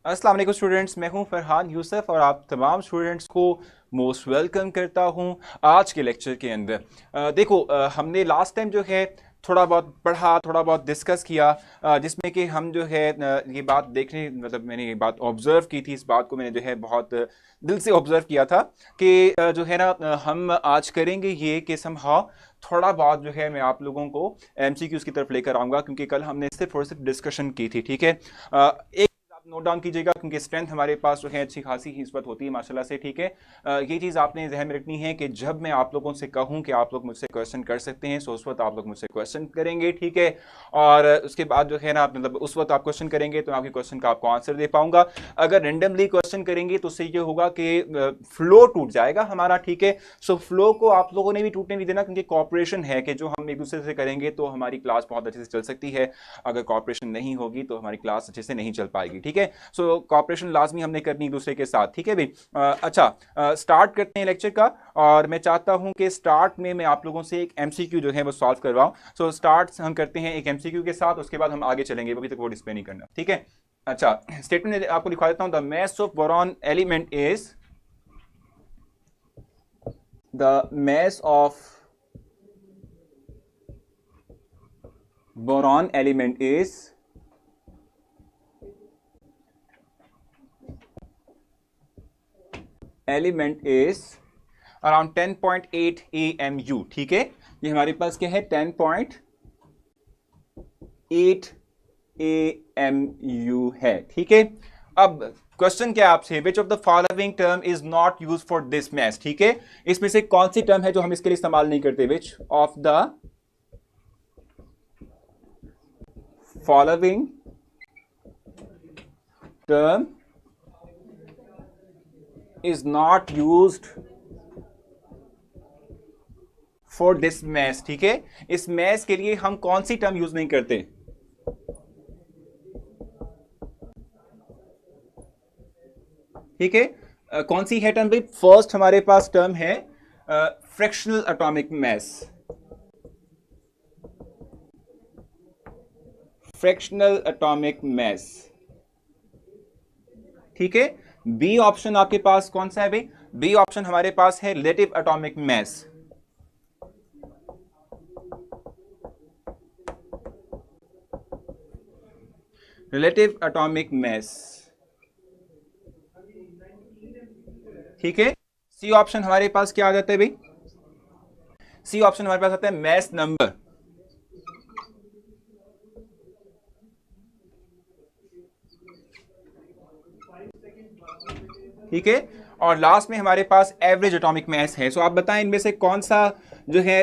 अस्सलाम वालेकुम स्टूडेंट्स, मैं हूं फरहान यूसुफ और आप तमाम स्टूडेंट्स को मोस्ट वेलकम करता हूं आज के लेक्चर के अंदर। देखो, हमने लास्ट टाइम जो है थोड़ा बहुत पढ़ा, थोड़ा बहुत डिस्कस किया, जिसमें कि हम जो है ये बात देखने मतलब मैंने ये बात ऑब्जर्व की थी। इस बात को मैंने जो है बहुत दिल से ऑब्जर्व किया था कि जो है ना हम आज करेंगे ये कि समहाउ थोड़ा बहुत जो है मैं आप लोगों को एमसीक्यूज की तरफ लेकर आऊँगा, क्योंकि कल हमने सिर्फ और सिर्फ डिस्कशन की थी। ठीक है, एक नोट डाउन कीजिएगा, क्योंकि स्ट्रेंथ हमारे पास जो है अच्छी खासी ही निस्बत होती है माशाल्लाह से। ठीक है, ये चीज़ आपने जहन में रखनी है कि जब मैं आप लोगों से कहूं कि आप लोग मुझसे क्वेश्चन कर सकते हैं, सो उस वक्त आप लोग मुझसे क्वेश्चन करेंगे। ठीक है, और उसके बाद जो है ना मतलब उस वक्त आप क्वेश्चन करेंगे तो आपके क्वेश्चन का आपको आंसर दे पाऊंगा। अगर रेंडमली क्वेश्चन करेंगे तो उससे ये होगा कि फ्लो टूट जाएगा हमारा। ठीक है, सो फ्लो को आप लोगों ने भी टूटने नहीं देना, क्योंकि कॉपरेशन है कि जो हम एक दूसरे से करेंगे तो हमारी क्लास बहुत अच्छे से चल सकती है। अगर कॉपरेशन नहीं होगी तो हमारी क्लास अच्छे से नहीं चल पाएगी। ठीक है, सो कॉपरेशन लाजमी हमने करनी एक दूसरे के साथ। ठीक है भाई, अच्छा स्टार्ट करते हैं लेक्चर का। और मैं चाहता हूं कि स्टार्ट में मैं आप लोगों से एक एमसीक्यू जो है वो सॉल्व करवाऊं। सो स्टार्ट हम करते हैं एक एमसीक्यू के साथ, उसके बाद हम आगे चलेंगे, अभी तक वो डिस्प्ले नहीं करना। ठीक है, अच्छा स्टेटमेंट आपको लिखवा देता हूं। The mass of boron element is the mass of boron element is around 10.8 AMU। ठीक है, ये हमारे पास क्या है 10.8 AMU है। ठीक है, अब क्वेश्चन क्या आपसे, which of the following term is not use for this math. ठीक है, इसमें से कौन सी टर्म है जो हम इसके लिए इस्तेमाल नहीं करते। Which of the following term is not used for this mass। ठीक है, इस मैथ के लिए हम कौन सी टर्म यूज नहीं करते। ठीक है, कौन सी है टर्म भाई। फर्स्ट हमारे पास टर्म है fractional atomic mass. Fractional atomic mass. ठीक है, बी ऑप्शन आपके पास कौन सा है भाई। बी ऑप्शन हमारे पास है रिलेटिव एटॉमिक मास। Relative atomic mass. ठीक है, सी ऑप्शन हमारे पास क्या आ जाता है भाई। सी ऑप्शन हमारे पास आता है मास नंबर। ठीक है, और लास्ट में हमारे पास एवरेज एटॉमिक मास है। सो आप बताएं इनमें से कौन सा जो है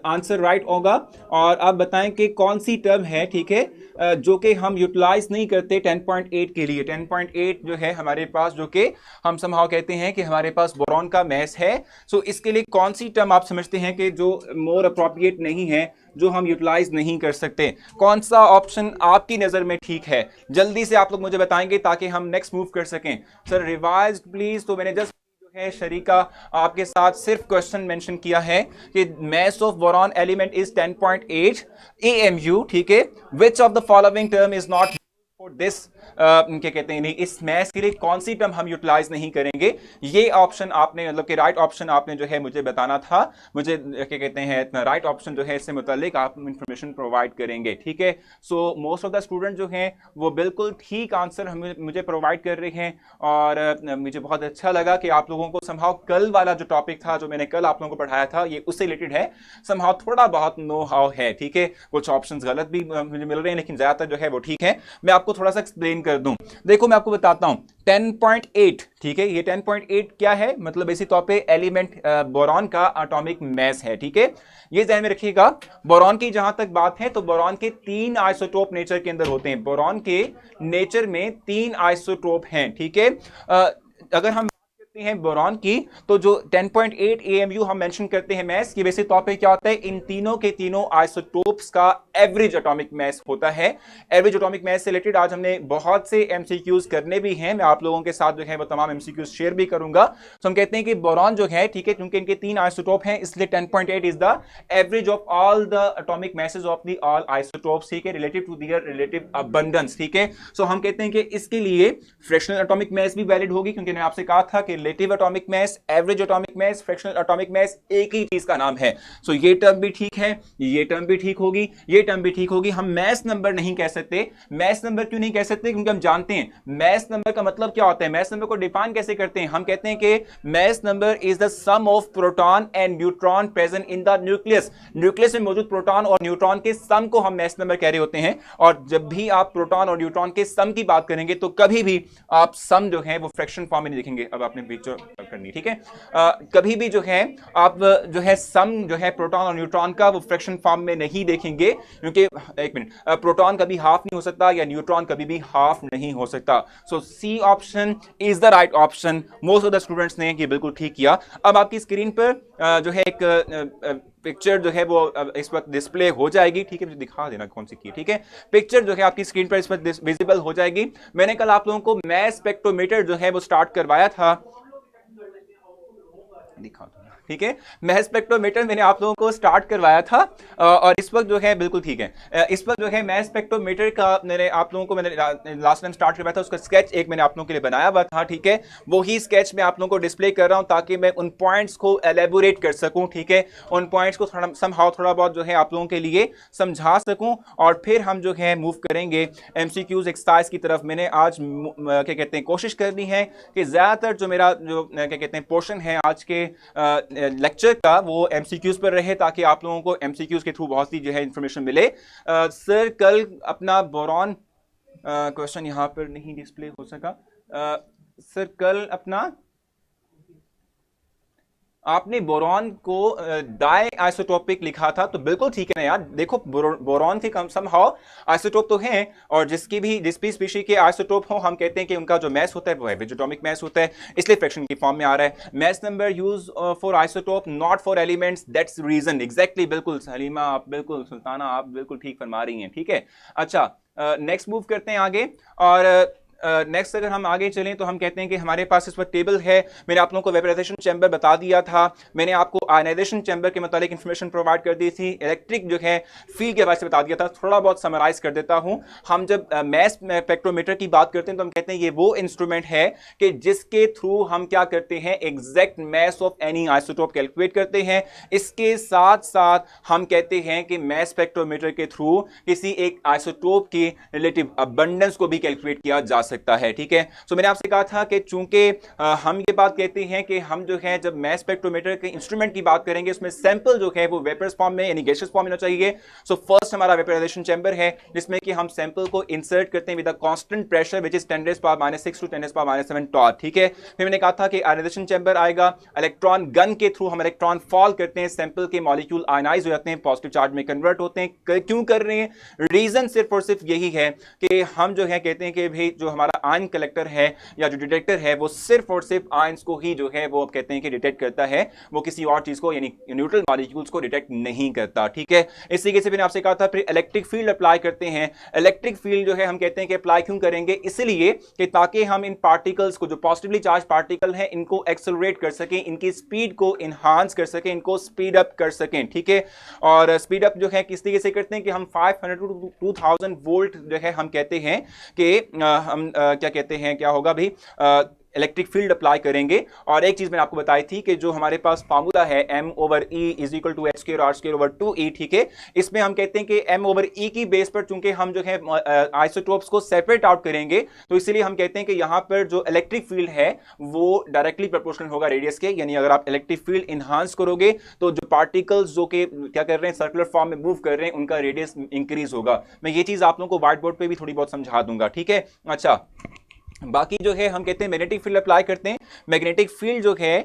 आंसर राइट होगा, और आप बताएं कि कौन सी टर्म है। ठीक है, जो कि हम यूटिलाइज नहीं करते 10.8 के लिए। 10.8 जो है हमारे पास, जो कि हम समहाउ कहते हैं कि हमारे पास बोरॉन का मास है। सो इसके लिए कौन सी टर्म आप समझते हैं कि जो मोर अप्रोप्रिएट नहीं है, जो हम यूटिलाइज नहीं कर सकते। कौन सा ऑप्शन आपकी नजर में ठीक है, जल्दी से आप लोग मुझे बताएंगे ताकि हम नेक्स्ट मूव कर सकें। Sir revise please. तो मैंने जस्ट जो है शरीका आपके साथ सिर्फ क्वेश्चन मेंशन किया है कि mass of boron element is 10.8 AMU। ठीक है, which of the following term is not for this, क्या कहते हैं, नहीं इस मैथ के लिए कौन सी टर्म हम यूटिलाइज नहीं करेंगे। ये ऑप्शन आपने मतलब कि राइट ऑप्शन आपने जो है मुझे बताना था। मुझे क्या कहते हैं राइट ऑप्शन जो है इससे मुतालिक आप इंफॉर्मेशन प्रोवाइड करेंगे। ठीक है, so most of the student जो हैं वो बिल्कुल ठीक आंसर मुझे प्रोवाइड कर रहे हैं, और मुझे बहुत अच्छा लगा कि आप लोगों को समहाउ कल वाला जो टॉपिक था, जो मैंने कल आप लोगों को पढ़ाया था, ये उससे रिलेटेड है। समहाउ थोड़ा बहुत नो हाउ है। ठीक है, कुछ ऑप्शन गलत भी मुझे मिल रहे हैं, लेकिन ज्यादातर जो है वो ठीक है। मैं आपको थोड़ा सा एक्सप्लेन कर दूं। देखो मैं आपको बताता हूं 10.8। ठीक है, ये 10.8 क्या है, मतलब इसी तौर पे एलिमेंट बोरॉन का एटॉमिक मास है। ठीक है, ये ध्यान में रखिएगा। बोरॉन की जहां तक बात है तो बोरॉन के 3 आइसोटोप नेचर के अंदर होते हैं। बोरॉन के नेचर में 3 आइसोटोप हैं। ठीक है, अगर हम हैं बोरॉन की, तो जो 10.8 AMU हम मेंशन करते हैं मास, ये बेसिक तौर पे क्या होता है, इन तीनों के तीनों आइसोटोप्स का एवरेज एटॉमिक मास होता है। एवरेज एटॉमिक मास से रिलेटेड आज हमने बहुत से एमसीक्यूज करने भी हैं, मैं आप लोगों के साथ जो है वो तमाम एमसीक्यूज शेयर भी करूंगा। तो हम कहते हैं कि बोरॉन जो है, ठीक है, क्योंकि इनके 3 आइसोटोप हैं इसलिए 10.8 is the average of all the atomic masses of the all isotopes, ठीक है, relative to their relative abundance, ठीक है। सो हम कहते हैं कि इसके लिए फ्रैक्शनल एटॉमिक मास भी वैलिड होगी, क्योंकि मैंने आपसे कहा था कि रिलेटिव एटॉमिक मास, average atomic mass, fractional atomic mass एक ही चीज का नाम है। सो ये टर्म भी ठीक है, ये टर्म भी ठीक होगी, ये टर्म भी ठीक होगी। हम मास नंबर नहीं कह सकते। मास नंबर क्यों नहीं कह सकते? क्योंकि हम जानते हैं मास नंबर का मतलब क्या होता है। मास नंबर को डिफाइन कैसे करते हैं? हम कहते हैं कि mass number is the sum of proton and neutron present in the nucleus. Nucleus में मौजूद प्रोटॉन और न्यूट्रॉन के सम को हम मास नंबर कह रहे होते हैं। और जब भी आप प्रोटॉन और न्यूट्रॉन के सम की बात करेंगे तो कभी भी आप सम जो है वो फ्रैक्शन फॉर्म में नहीं देखेंगे। अब आपने पिक्चर करनी, ठीक है, कभी भी जो है आप जो है सम जो है प्रोटॉन और न्यूट्रॉन का वो फ्रैक्शन फॉर्म में नहीं देखेंगे, क्योंकि एक मिनट, प्रोटॉन कभी हाफ नहीं हो सकता या न्यूट्रॉन कभी भी हाफ नहीं हो सकता। So C option is the right option. Most of the students ने ये बिल्कुल ठीक किया। अब आपकी स्क्रीन पर जो है एक पिक्चर जो है वो इस वक्त डिस्प्ले हो जाएगी, ठीक है, मुझे दिखा देना कौन सी की, ठीक है। पिक्चर जो है आपकी स्क्रीन पर इस वक्त विजिबल हो जाएगी। मैंने कल आप लोगों को मास स्पेक्ट्रोमीटर जो है वो स्टार्ट करवाया था, दिखा दो, ठीक है, मास स्पेक्ट्रोमीटर मैंने आप लोगों को स्टार्ट करवाया था और इस वक्त जो है बिल्कुल ठीक है। इस वक्त जो है मास स्पेक्ट्रोमीटर का मैंने आप लोगों को लास्ट टाइम स्टार्ट करवाया था, उसका स्केच एक मैंने आप लोगों के लिए बनाया हुआ था, ठीक है। वही स्केच मैं आप लोगों को डिस्प्ले कर रहा हूं ताकि मैं उन पॉइंट्स को एलेबोरेट कर सकूं, ठीक है, उन पॉइंट्स को थोड़ा बहुत जो है आप लोगों के लिए समझा सकूं और फिर हम जो है मूव करेंगे एमसीक्यूज एक्सरसाइज की तरफ। मैंने आज क्या कहते हैं कोशिश करनी है कि ज्यादातर जो मेरा जो क्या कहते हैं पोर्शन है आज के लेक्चर का वो एमसीक्यूज पर रहे, ताकि आप लोगों को एमसीक्यूज के थ्रू बहुत सी जो है इंफॉर्मेशन मिले। सर कल अपना बोरॉन क्वेश्चन यहां पर नहीं डिस्प्ले हो सका। सर कल अपना आपने बोरॉन को डाई आइसोटोपिक लिखा था, तो बिल्कुल ठीक है ना यार। देखो बोरॉन के कम समहाउ आइसोटोप तो हैं, और जिस भी स्पीशी के आइसोटोप हो हम कहते हैं कि उनका जो मास होता है वो एवरेज एटॉमिक मास होता है, इसलिए फ्रैक्शन की फॉर्म में आ रहा है। Mass number use for isotope not for elements, that's reason. Exactly, बिल्कुल सलीमा आप बिल्कुल, सुल्ताना आप बिल्कुल ठीक फरमा रही हैं, ठीक है। अच्छा, नेक्स्ट मूव करते हैं आगे। और नेक्स्ट अगर हम आगे चलें तो हम कहते हैं कि हमारे पास इस वक्त टेबल है। मैंने आप लोगों को वेपराइजेशन चैम्बर बता दिया था, मैंने आपको आयनाइजेशन चैम्बर के मतलब इंफॉर्मेशन प्रोवाइड कर दी थी, इलेक्ट्रिक जो है फील्ड के बारे में बता दिया था। थोड़ा बहुत समराइज कर देता हूं। हम जब मास स्पेक्ट्रोमीटर की बात करते हैं तो हम कहते हैं ये वो इंस्ट्रूमेंट है कि जिसके थ्रू हम क्या करते हैं, exact mass of any isotope calculate करते हैं। इसके साथ साथ हम कहते हैं कि मास स्पेक्ट्रोमीटर के थ्रू किसी एक आइसोटोप की रिलेटिव अबंडेंस को भी कैलकुलेट किया जा सकता है, ठीक है। सो मैंने आपसे कहा था कि चूंकि हम ये बात कहते हैं कि हम जो है जब मास स्पेक्ट्रोमीटर के इंस्ट्रूमेंट की बात करेंगे उसमें सैंपल जो है वो वेपर्स फॉर्म में यानी गैसियस फॉर्म में होना चाहिए। सो फर्स्ट हमारा वेपराइजेशन चैम्बर है जिसमें कि हम सैंपल को इंसर्ट करते हैं with a constant pressure which is 10⁻⁶ to 10⁻⁷ torr, ठीक है। फिर मैंने कहा था कि आयनाइजेशन चैम्बर आएगा, इलेक्ट्रॉन गन के थ्रू हम इलेक्ट्रॉन फॉल करते हैं, सैंपल के मॉलिक्यूल आयनाइज हो जाते हैं, पॉजिटिव चार्ज में कन्वर्ट होते हैं। क्यों कर रहे हैं? रीजन सिर्फ और सिर्फ यही है कि हम जो है कहते हैं कि भाई जो हमारा आयन कलेक्टर है या जो डिटेक्टर है वो सिर्फ और सिर्फ आयंस को ही जो है वो कहते हैं कि डिटेक्ट करता है, वो किसी और चीज को यानी न्यूट्रल मॉलिक्यूल्स को डिटेक्ट नहीं करता, ठीक है। इस तरीके से मैंने आपसे कहा था फिर इलेक्ट्रिक फील्ड अप्लाई करते हैं। इलेक्ट्रिक फील्ड जो है हम कहते हैं कि अप्लाई क्यों करेंगे, इसलिए कि ताकि हम इन पार्टिकल्स को जो पॉजिटिवली चार्ज पार्टिकल है इनको एक्सेलरेट कर सकें, इनकी स्पीड को इनहांस कर सकें, इनको स्पीड अप कर सकें, ठीक है। और स्पीड अप जो है किस तरीके से करते हैं कि हम 500 टू 2000 वोल्ट जो है हम कहते हैं कि हम क्या कहते हैं, क्या होगा भी, इलेक्ट्रिक फील्ड अप्लाई करेंगे। और एक चीज मैंने आपको बताई थी कि जो हमारे पास फार्मूला है m/e is equal to h² r² 2e, ठीक है। इसमें हम कहते हैं कि m/e की बेस पर चूंकि हम जो है आइसोटोप्स को सेपरेट आउट करेंगे तो इसलिए हम कहते हैं कि यहां पर जो इलेक्ट्रिक फील्ड है वो डायरेक्टली प्रोपोर्शनल होगा रेडियस के, यानी अगर आप इलेक्ट्रिक फील्ड इनहांस करोगे तो जो पार्टिकल्स जो कि क्या कर रहे हैं सर्कुलर फॉर्म में मूव कर रहे हैं उनका रेडियस इंक्रीज होगा। मैं ये चीज आप लोगों को व्हाइट बोर्ड पे भी थोड़ी बहुत समझा दूंगा, ठीक है। अच्छा, बाकी जो है हम कहते हैं मैग्नेटिक फील्ड अप्लाई करते हैं। मैग्नेटिक फील्ड जो है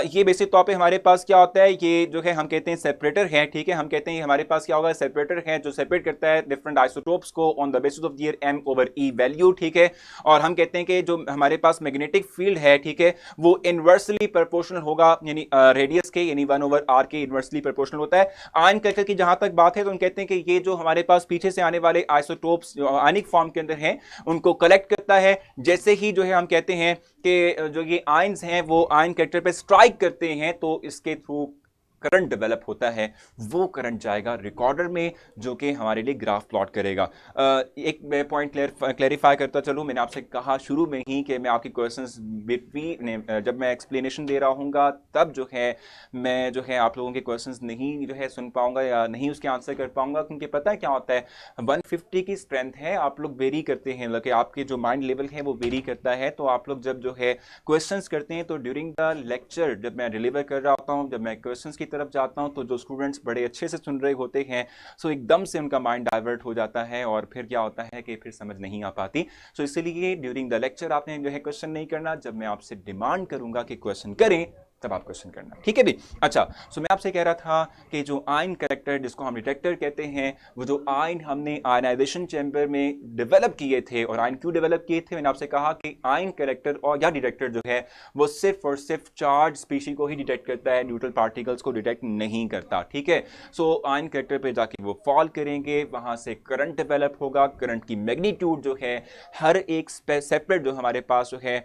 ये बेसिक तौर पे हमारे पास क्या होता है, ये जो है हम कहते हैं सेपरेटर है, ठीक है। हम कहते हैं हमारे पास क्या होगा, सेपरेटर है जो सेपरेट करता है डिफरेंट आइसोटोप्स को on the basis of their m/e value, ठीक है। और हम कहते हैं कि जो हमारे पास मैग्नेटिक फील्ड है, ठीक है, वो इनवर्सली प्रोपोर्शनल होगा, यानी रेडियस के, यानी 1/r के इनवर्सली प्रोपोर्शनल होता है। आयन कलेक्टर की जहां तक बात है तो हम कहते हैं कि ये जो हमारे पास पीछे से आने वाले आइसोटोप्स जो आयनिक फॉर्म के अंदर हैं उनको कलेक्ट करता है। जैसे ही जो है हम कहते हैं कि जो ये आयंस हैं वो आयन कैरेक्टर पे स्ट्राइक करते हैं तो इसके थ्रू करंट डेवलप होता है, वो करंट जाएगा रिकॉर्डर में जो कि हमारे लिए ग्राफ प्लॉट करेगा। एक मैं पॉइंट क्लैरिफाई करता चलूँ, मैंने आपसे कहा शुरू में ही कि मैं आपके क्वेश्चंस बिटवीन जब मैं एक्सप्लेनेशन दे रहा हूँगा तब जो है मैं जो है आप लोगों के क्वेश्चंस नहीं जो है सुन पाऊंगा या नहीं उसके आंसर कर पाऊंगा, क्योंकि पता है क्या होता है 150 की स्ट्रेंथ है, आप लोग वेरी करते हैं, मतलब आपके जो माइंड लेवल है वो वेरी करता है। तो आप लोग जब जो है क्वेश्चंस करते हैं तो ड्यूरिंग द लेक्चर जब मैं डिलीवर कर रहा होता हूँ, जब मैं क्वेश्चंस की तरफ जाता हूं तो जो स्टूडेंट्स बड़े अच्छे से सुन रहे होते हैं सो एकदम से उनका माइंड डाइवर्ट हो जाता है और फिर क्या होता है कि फिर समझ नहीं आ पाती। सो इसलिए ड्यूरिंग द लेक्चर आपने जो है क्वेश्चन नहीं करना, जब मैं आपसे डिमांड करूंगा कि क्वेश्चन करें तब आप क्वेश्चन करना, ठीक है भी। अच्छा, सो मैं आपसे कह रहा था कि जो आयन कलेक्टर जिसको हम डिटेक्टर कहते हैं, वो जो आयन हमने आयनाइजेशन चैम्बर में डेवलप किए थे, और आयन क्यों डेवलप किए थे, मैंने आपसे कहा कि आयन कलेक्टर और या डिटेक्टर जो है वो सिर्फ और सिर्फ चार्ज स्पीशी को ही डिटेक्ट करता है, न्यूट्रल पार्टिकल्स को डिटेक्ट नहीं करता, ठीक है। सो आयन कलेक्टर पे जाके वो फॉल करेंगे, वहां से करंट डेवलप होगा, करंट की मैग्नीट्यूड जो है हर एक सेपरेट जो हमारे पास जो है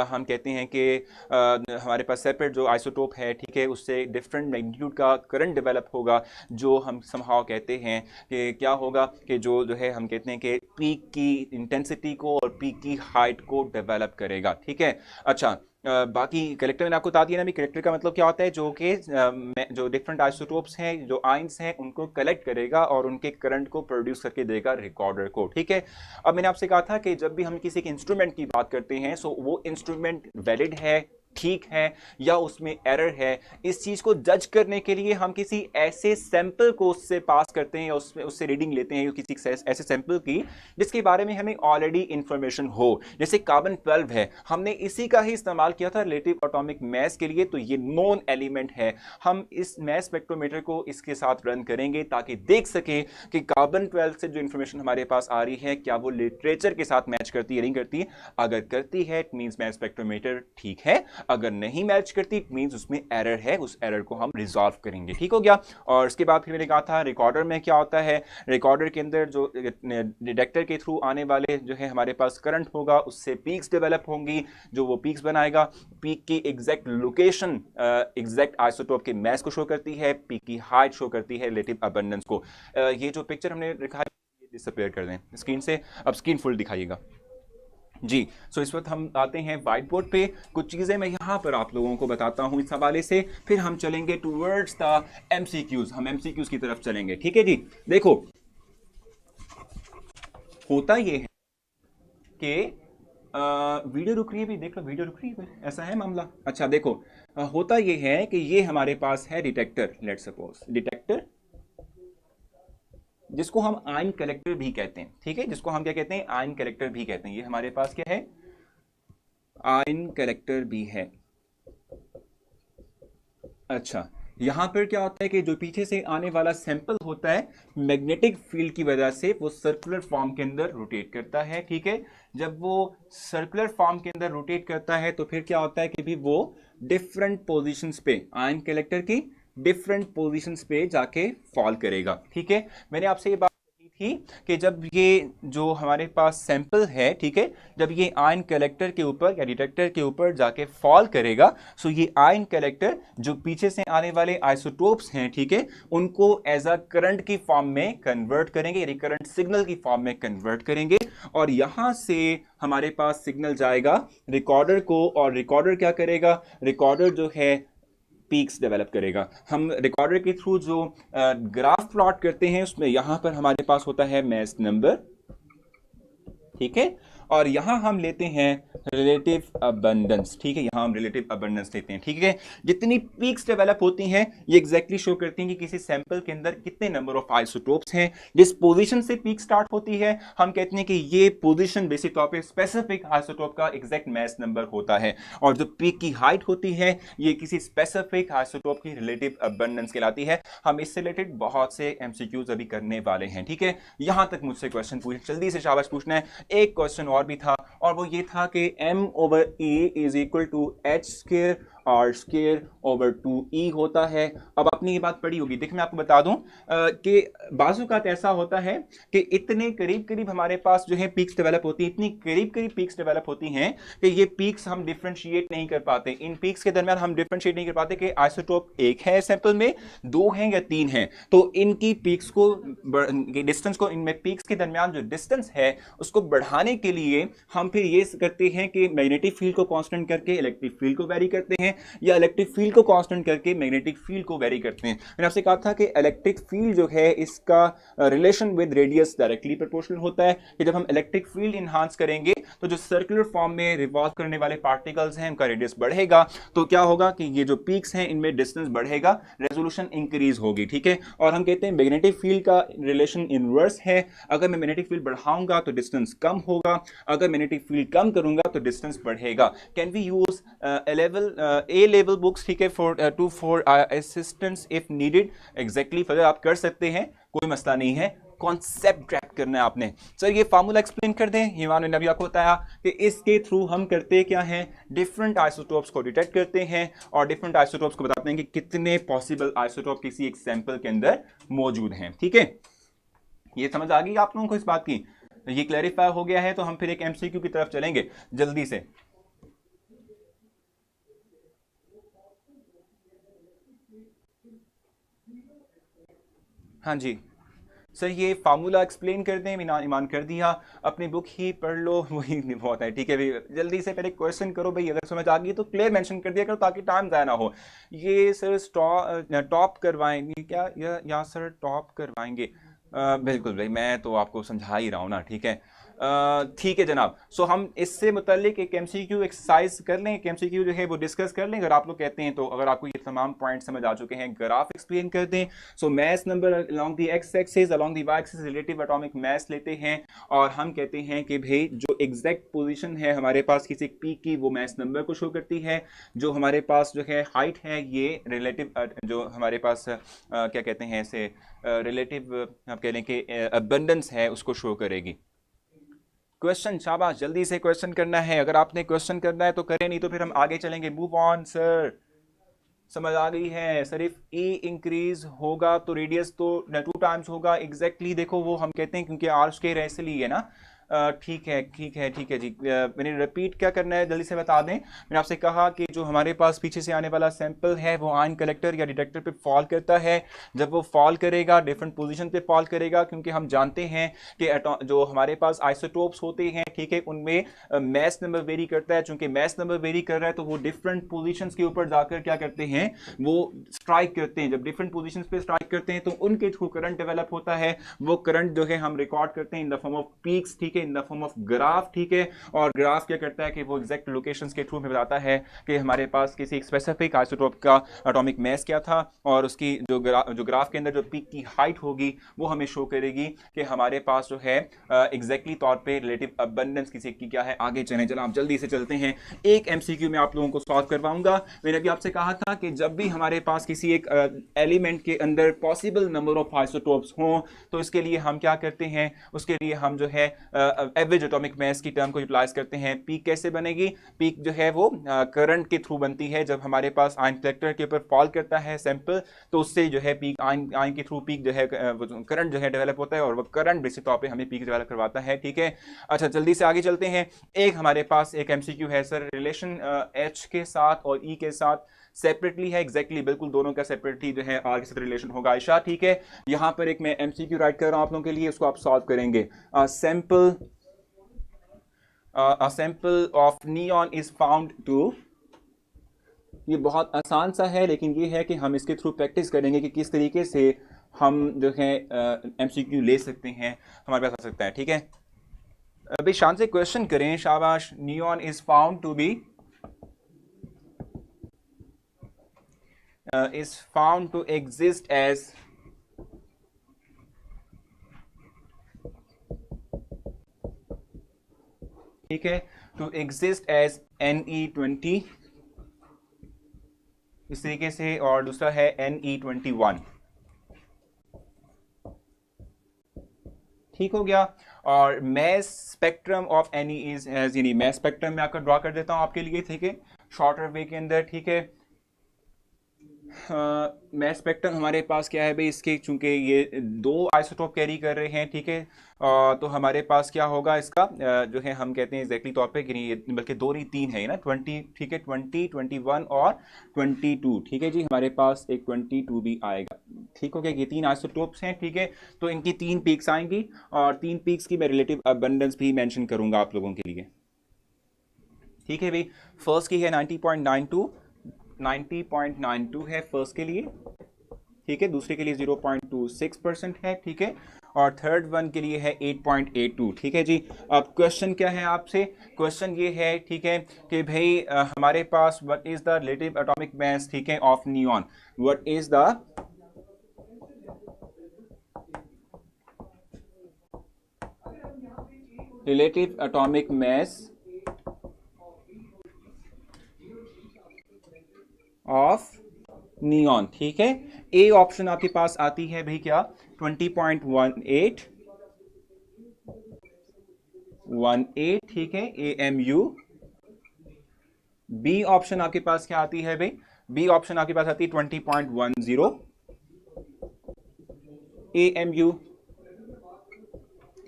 हम कहते हैं कि हमारे पास सेपरेट जो आइसोटोप है, ठीक है, उससे डिफरेंट मैग्नीट्यूड का करंट डेवलप होगा, जो हम समहाउ कहते हैं कि क्या होगा कि जो है हम कहते हैं कि पीक की इंटेंसिटी को और पीक की हाइट को डेवलप करेगा, ठीक है। अच्छा, बाकी कलेक्टर मैंने आपको बता दिया ना भी, कलेक्टर का मतलब क्या होता है, जो कि जो डिफरेंट आइसोटोप्स हैं, जो आयंस हैं, उनको कलेक्ट करेगा और उनके करंट को प्रोड्यूस करके देगा रिकॉर्डर को, ठीक है। अब मैंने आपसे कहा था कि जब भी हम किसी के इंस्ट्रूमेंट की बात करते हैं सो वो इंस्ट्रूमेंट वैलिड है, ठीक है, या उसमें एरर है, इस चीज को जज करने के लिए हम किसी ऐसे सैंपल को उससे पास करते हैं, उससे रीडिंग लेते हैं किसी ऐसे सैंपल की जिसके बारे में हमें ऑलरेडी इंफॉर्मेशन हो। जैसे कार्बन 12 है, हमने इसी का ही इस्तेमाल किया था रिलेटिव एटॉमिक मास के लिए, तो ये नोन एलिमेंट है। हम इस मास स्पेक्ट्रोमीटर को इसके साथ रन करेंगे ताकि देख सके कि कार्बन 12 से जो इंफॉर्मेशन हमारे पास आ रही है क्या वो लिटरेचर के साथ मैच करती है, नहीं करती। अगर करती है इट मींस मास स्पेक्ट्रोमीटर ठीक है, अगर नहीं मैच करती इट मींस उसमें एरर है, उस एरर को हम रिजॉल्व करेंगे, ठीक हो गया। और इसके बाद फिर मैंने कहा था रिकॉर्डर में क्या होता है, रिकॉर्डर के अंदर जो डिटेक्टर के थ्रू आने वाले जो है हमारे पास करंट होगा, उससे पीक्स डेवलप होंगी, जो वो पीक्स बनाएगा, पीक की एग्जैक्ट लोकेशन एग्जैक्ट आइसोटोप के मास को शो करती है, पीक की हाइट शो करती है रिलेटिव अबंडेंस को। ये जो पिक्चर हमने लिखा है ये डिसअपीयर कर दें स्क्रीन से, अब स्क्रीन फुल दिखाइएगा जी। सो इस वक्त हम आते हैं व्हाइट बोर्ड पे, कुछ चीज़ें मैं यहाँ पर आप लोगों को बताता हूँ इस हवाले से, फिर हम चलेंगे टूवर्ड्स द एमसीक्यूज, हम एमसीक्यूज की तरफ चलेंगे, ठीक है जी। देखो होता ये है कि वीडियो रुक रही है भी, देख लो वीडियो रुक रही है, ऐसा है मामला। अच्छा देखो, होता ये है कि ये हमारे पास है डिटेक्टर, लेट्स सपोज डिटेक्टर जिसको हम आयन कलेक्टर भी कहते हैं, ठीक है, जिसको हम क्या कहते हैं, आयन कलेक्टर भी कहते हैं। ये हमारे पास क्या है, आयन कलेक्टर भी है। अच्छा, यहां पर क्या होता है कि जो पीछे से आने वाला सैंपल होता है मैग्नेटिक फील्ड की वजह से वो सर्कुलर फॉर्म के अंदर रोटेट करता है, ठीक है। जब वो सर्कुलर फॉर्म के अंदर रोटेट करता है तो फिर क्या होता है कि भी वो डिफरेंट पोजीशंस पे, आयन कलेक्टर की डिफरेंट पोजीशंस पे जाके फॉल करेगा, ठीक है। मैंने आपसे ये बात कही थी कि जब ये जो हमारे पास सैंपल है, ठीक है, जब ये आयन कलेक्टर के ऊपर या डिटेक्टर के ऊपर जाके फॉल करेगा, सो ये आयन कलेक्टर जो पीछे से आने वाले आइसोटोप्स हैं, ठीक है, उनको एज अ करंट की फॉर्म में कन्वर्ट करेंगे, यानी करंट सिग्नल की फॉर्म में कन्वर्ट करेंगे, और यहां से हमारे पास सिग्नल जाएगा रिकॉर्डर को, और रिकॉर्डर क्या करेगा, रिकॉर्डर जो है पीक्स डेवलप करेगा। हम रिकॉर्डर के थ्रू जो ग्राफ प्लॉट करते हैं उसमें यहां पर हमारे पास होता है मास नंबर, ठीक है, और यहाँ हम लेते हैं रिलेटिव अबंडेंस, ठीक है, यहाँ हम रिलेटिव अबंडेंस लेते हैं, ठीक है। जितनी पीक्स डेवलप होती हैं ये एग्जैक्टली शो करती हैं कि किसी सैंपल के अंदर कितने नंबर ऑफ आइसोटोप्स हैं। जिस पोजीशन से पीक स्टार्ट होती है हम कहते हैं कि ये पोजीशन बेसिक तौर पे स्पेसिफिक आइसोटोप का एग्जैक्ट मास नंबर होता है, और जो पीक की हाइट होती है ये किसी स्पेसिफिक आइसोटोप की रिलेटिव अबंडेंस कहलाती है। हम इससे रिलेटेड बहुत से एमसीक्यूज अभी करने वाले हैं, ठीक है। यहां तक मुझसे क्वेश्चन पूछ, जल्दी से शाबाश पूछना है। एक क्वेश्चन और भी था और वो ये था कि m/e is equal to h square r square over 2e होता है। अब आपने ये बात पढ़ी होगी, देखिए मैं आपको बता दूं कि बाजू का ऐसा होता है कि इतने करीब करीब हमारे पास जो है पीक्स डेवलप होती है, इतनी करीब करीब पीक्स डेवलप होती हैं कि ये पीक्स हम डिफरेंशिएट नहीं कर पाते। इन पीक्स के दरमियान हम डिफरेंशिएट नहीं कर पाते कि आइसोटोप एक है सैंपल में, दो हैं या तीन हैं। तो इनकी पीक्स को डिस्टेंस को, इनमें पीक्स के दरमियान जो डिस्टेंस है उसको बढ़ाने के लिए हम फिर ये करते हैं कि मैग्नेटिक फील्ड को कांस्टेंट करके इलेक्ट्रिक फील्ड को वेरी करते हैं, या इलेक्ट्रिक फील्ड को कांस्टेंट करके मैग्नेटिक फील्ड को वेरी करते हैं। मैंने आपसे कहा था कि इलेक्ट्रिक फील्ड जो है इसका relation with radius directly proportional होता है कि जब हम इलेक्ट्रिक फील्ड इनहांस करेंगे तो जो सर्कुलर फॉर्म में रिवॉल्व करने वाले पार्टिकल्स हैं उनका रेडियस बढ़ेगा, तो क्या होगा कि ये जो पीक्स हैं इनमें डिस्टेंस बढ़ेगा, रेजोल्यूशन इंक्रीज होगी, ठीक है। और हम कहते हैं मैग्नेटिक फील्ड का रिलेशन इनवर्स है, अगर मैं मैग्नेटिक फील्ड बढ़ाऊंगा तो डिस्टेंस कम होगा, अगर मैग्नेटिक फील्ड कम करूंगा तो डिस्टेंस बढ़ेगा। Can we use A level books, ठीक है, for assistance if needed, exactly further आप कर सकते हैं, कोई मसला नहीं है। कॉन्सेप्ट ग्रैब करना है आपने। सर ये फार्मूला एक्सप्लेन कर दें, हिमान ने अभी आपको बताया कि इसके थ्रू हम करते क्या हैं, डिफरेंट आइसोटोप्स को डिटेक्ट करते हैं और डिफरेंट आइसोटोप्स को बताते हैं कि कितने पॉसिबल आइसोटोप किसी एक सैंपल के अंदर मौजूद हैं, ठीक है। ये समझ आ गई आप लोगों को इस बात की, ये क्लैरिफाई हो गया है। तो हम फिर एक एमसीक्यू की तरफ चलेंगे जल्दी से। हाँ जी सर, ये फार्मूला एक्सप्लेन कर दें, ईमान कर दिया, अपनी बुक ही पढ़ लो वही बहुत है, ठीक है भाई। जल्दी से पहले क्वेश्चन करो भाई, अगर समझ आ गई तो क्लियर मेंशन कर दिया करो ताकि टाइम ज़ाया ना हो। ये सर टॉप करवाएंगे क्या, या सर टॉप करवाएंगे? बिल्कुल भाई, मैं तो आपको समझा ही रहा हूँ ना, ठीक है। ठीक है जनाब। सो हम इससे मुतालिक एक एमसीक्यू एक्सरसाइज कर लें, एक एमसीक्यू जो है वो डिस्कस कर लें अगर आप लोग कहते हैं तो। अगर आपको ये तमाम पॉइंट समझ आ चुके हैं, ग्राफ एक्सप्लेन कर दें। So mass number along the X axis, along the Y axis relative atomic mass लेते हैं और हम कहते हैं कि भाई जो एग्जैक्ट पोजीशन है हमारे पास किसी पीक की वो मास नंबर को शो करती है, जो हमारे पास जो है हाइट है ये रिलेटिव जो हमारे पास क्या कहते हैं इसे, रिलेटिव आप कह लें कि अबंडेंस है उसको शो करेगी। क्वेश्चन, शाबाश, जल्दी से क्वेश्चन करना है। अगर आपने क्वेश्चन करना है तो करें, नहीं तो फिर हम आगे चलेंगे। मूव ऑन सर, समझ आ गई है। सर इफ ए इंक्रीज होगा तो रेडियस तो 2 टाइम्स होगा, एग्जैक्टली देखो वो हम कहते हैं क्योंकि आर स्क्वायर इसलिए है ना। ठीक है ठीक है ठीक है जी। मैंने रिपीट क्या करना है जल्दी से बता दें। मैंने आपसे कहा कि जो हमारे पास पीछे से आने वाला सैंपल है वो आयन कलेक्टर या डिटेक्टर पे फॉल करता है। जब वो फॉल करेगा डिफरेंट पोजीशन पे फॉल करेगा, क्योंकि हम जानते हैं कि जो हमारे पास आइसोटोप्स होते हैं, ठीक है, उनमें मैस नंबर वेरी करता है। चूंकि मैस नंबर वेरी कर रहा है तो वो डिफरेंट पोजिशन के ऊपर जाकर क्या करते हैं, वो स्ट्राइक करते हैं। जब डिफरेंट पोजिशन पे स्ट्राइक करते हैं तो उनके थ्रू करंट डेवलप होता है। वो करंट जो है हम रिकॉर्ड करते हैं in the form of peaks, ठीक है, in the form of graph, ठीक है। और ग्राफ क्या करता है कि वो एग्जैक्ट लोकेशंस के थ्रू में बताता है कि हमारे पास किसी एक स्पेसिफिक आइसोटोप का एटॉमिक मास क्या था, और उसकी जो ग्राफ के अंदर जो पीक की हाइट होगी वो हमें शो करेगी कि हमारे पास जो है एग्जैक्टली तौर पे रिलेटिव अबंडेंस किसी की क्या है। आगे चलें, चलो आप जल्दी से चलते हैं। एक एमसीक्यू में आप लोगों को सॉल्व करवाऊंगा। मैंने अभी आपसे कहा था कि जब भी हमारे पास किसी एक एलिमेंट के अंदर पॉसिबल नंबर ऑफ आइसोटोप्स हों तो इसके लिए हम क्या करते हैं, उसके लिए हम जो है एवरेज एटॉमिक मास की टर्म को यूटिलाइज करते हैं। पीक कैसे बनेगी, पीक जो है वो करंट के थ्रू बनती है। जब हमारे पास आयन कलेक्टर के ऊपर फॉल करता है सैंपल तो उससे जो है पीक आयन के थ्रू पीक जो है करंट जो है डेवलप होता है, और वो करंट बेसिक तौर पे हमें पीक डेवलप करवाता है, ठीक है। अच्छा जल्दी से आगे चलते हैं। एक हमारे पास एक एमसीक्यू है सर, रिलेशन एच के साथ और ई के साथ सेपरेटली है, एग्जैक्टली बिल्कुल दोनों का सेपरेटली जो है आर के साथ रिलेशन होगा। आयशा ठीक है, यहां पर एक मैं एमसीक्यू राइट कर रहा हूं आप लोगों के लिए, उसको आप सॉल्व करेंगे। Sample a sample of neon is found to, ये बहुत आसान सा है लेकिन ये है कि हम इसके थ्रू प्रैक्टिस करेंगे कि किस तरीके से हम जो है एमसीक्यू ले सकते हैं, हमारे पास आ सकता है, ठीक है। अभी शांत से क्वेश्चन करें, शाबाश। Neon is found to be is found to exist as ठीक है, to exist as Ne20 इस तरीके से, और दूसरा है Ne21। ठीक हो गया। और mass spectrum of Ne is as, यानी मैस स्पेक्ट्रम में आपका ड्रॉ कर देता हूं आपके लिए, ठीक है, शॉर्टर वे के अंदर। ठीक है, मैस स्पेक्ट्रम हमारे पास क्या है भाई, इसके चूंकि ये दो आइसोटोप कैरी कर रहे हैं, ठीक है, तो हमारे पास क्या होगा इसका जो है, हम कहते हैं एग्जैक्टली तौर पे कि नहीं, बल्कि दो नहीं तीन है ना, 20, ठीक है, 20, 21 और 22। ठीक है जी, हमारे पास एक 22 भी आएगा। ठीक हो गया, ये तीन आइसोटोप्स हैं, ठीक है, तो इनकी तीन पीक्स आएंगी, और तीन पीक्स की मैं रिलेटिव अबंडेंस भी मेंशन करूंगा आप लोगों के लिए। ठीक है भाई, फर्स्ट की है 90.92 है फर्स्ट के लिए, ठीक है, दूसरे के लिए 0.26% है, ठीक है, और थर्ड वन के लिए है 8.82। ठीक है जी। अब क्वेश्चन क्या है आपसे, क्वेश्चन ये है, ठीक है, कि भाई हमारे पास what is the relative atomic mass, ठीक है, of neon, what is the relative atomic mass of neon. ठीक है, ए ऑप्शन आपके पास आती है भाई क्या, 20.18, ठीक है, AMU। बी ऑप्शन आपके पास क्या आती है भाई, बी ऑप्शन आपके पास आती है 20.10 AMU।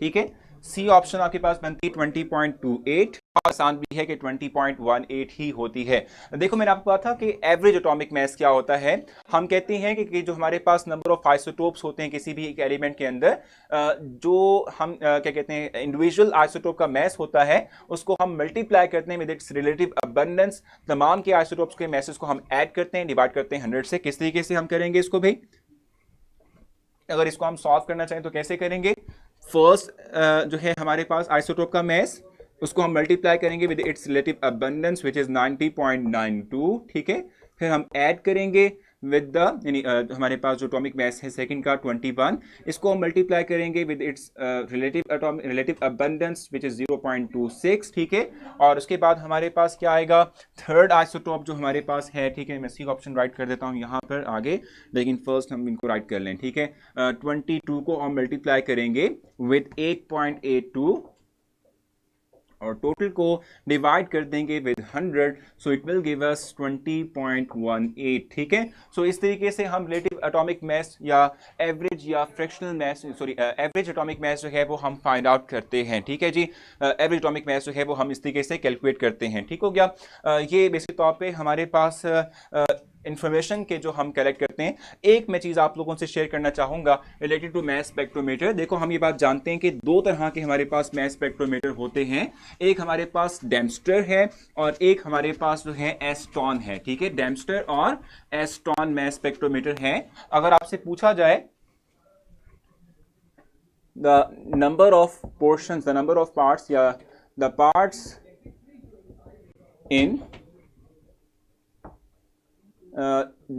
ठीक है, सी ऑप्शन आपके पास बनती है 20.28, आसान भी है कि 20.18 ही होती है। देखो मैंने आपको कहा था कि एवरेज एटॉमिक मास क्या होता है, हम कहते हैं कि जो हमारे पास नंबर ऑफ आइसोटोप्स होते हैं किसी भी एक एलिमेंट के अंदर, जो हम क्या कहते हैं इंडिविजुअल आइसोटोप का मास होता है, उसको हम मल्टीप्लाई करते हैं विद इट्स रिलेटिव अबंडेंस। तमाम के आइसोटोप्स के मासेस को हम ऐड करते हैं, डिवाइड करते हैं 100 से। किस तरीके से हम करेंगे इसको भाई, अगर इसको हम सॉल्व करना चाहें तो कैसे करेंगे, फर्स्ट जो है हमारे पास आइसोटोप का मास, उसको हम मल्टीप्लाई करेंगे with its relative abundance which is 90.92। ठीक है, फिर हम ऐड करेंगे विद द, यानी हमारे पास जो एटॉमिक मास है सेकंड का 21, इसको हम मल्टीप्लाई करेंगे with its relative abundance which is 0.26। ठीक है, और उसके बाद हमारे पास क्या आएगा, थर्ड आइसोटोप जो हमारे पास है, ठीक है, मैं सी ऑप्शन राइट कर देता हूं यहां पर आगे, लेकिन फर्स्ट हम इनको राइट कर लें। ठीक है, 22 को हम मल्टीप्लाई करेंगे विद 8.82 और टोटल को डिवाइड कर देंगे with 100, so it will give us 20.18। ठीक है, सो इस तरीके से हम रिलेटिव एटॉमिक मास या एवरेज या फ्रैक्शनल मास, सॉरी एवरेज एटॉमिक मास जो है वो हम फाइंड आउट करते हैं। ठीक है जी, एवरेज एटॉमिक मास जो है वो हम इस तरीके से कैलकुलेट करते हैं। ठीक हो गया, ये बेसिक तौर पे हमारे पास इंफॉर्मेशन के जो हम कलेक्ट करते हैं। एक मैं चीज आप लोगों से शेयर करना चाहूंगा रिलेटेड टू मास स्पेक्ट्रोमीटर। देखो हम ये बात जानते हैं कि दो तरह के हमारे पास मास स्पेक्ट्रोमीटर होते हैं, एक हमारे पास डेम्स्टर है और एक हमारे पास जो है एस्ट्रॉन है। ठीक है, डेम्स्टर और एस्ट्रॉन मास स्पेक्ट्रोमीटर है। अगर आपसे पूछा जाए the number of portions, the number of parts या the parts in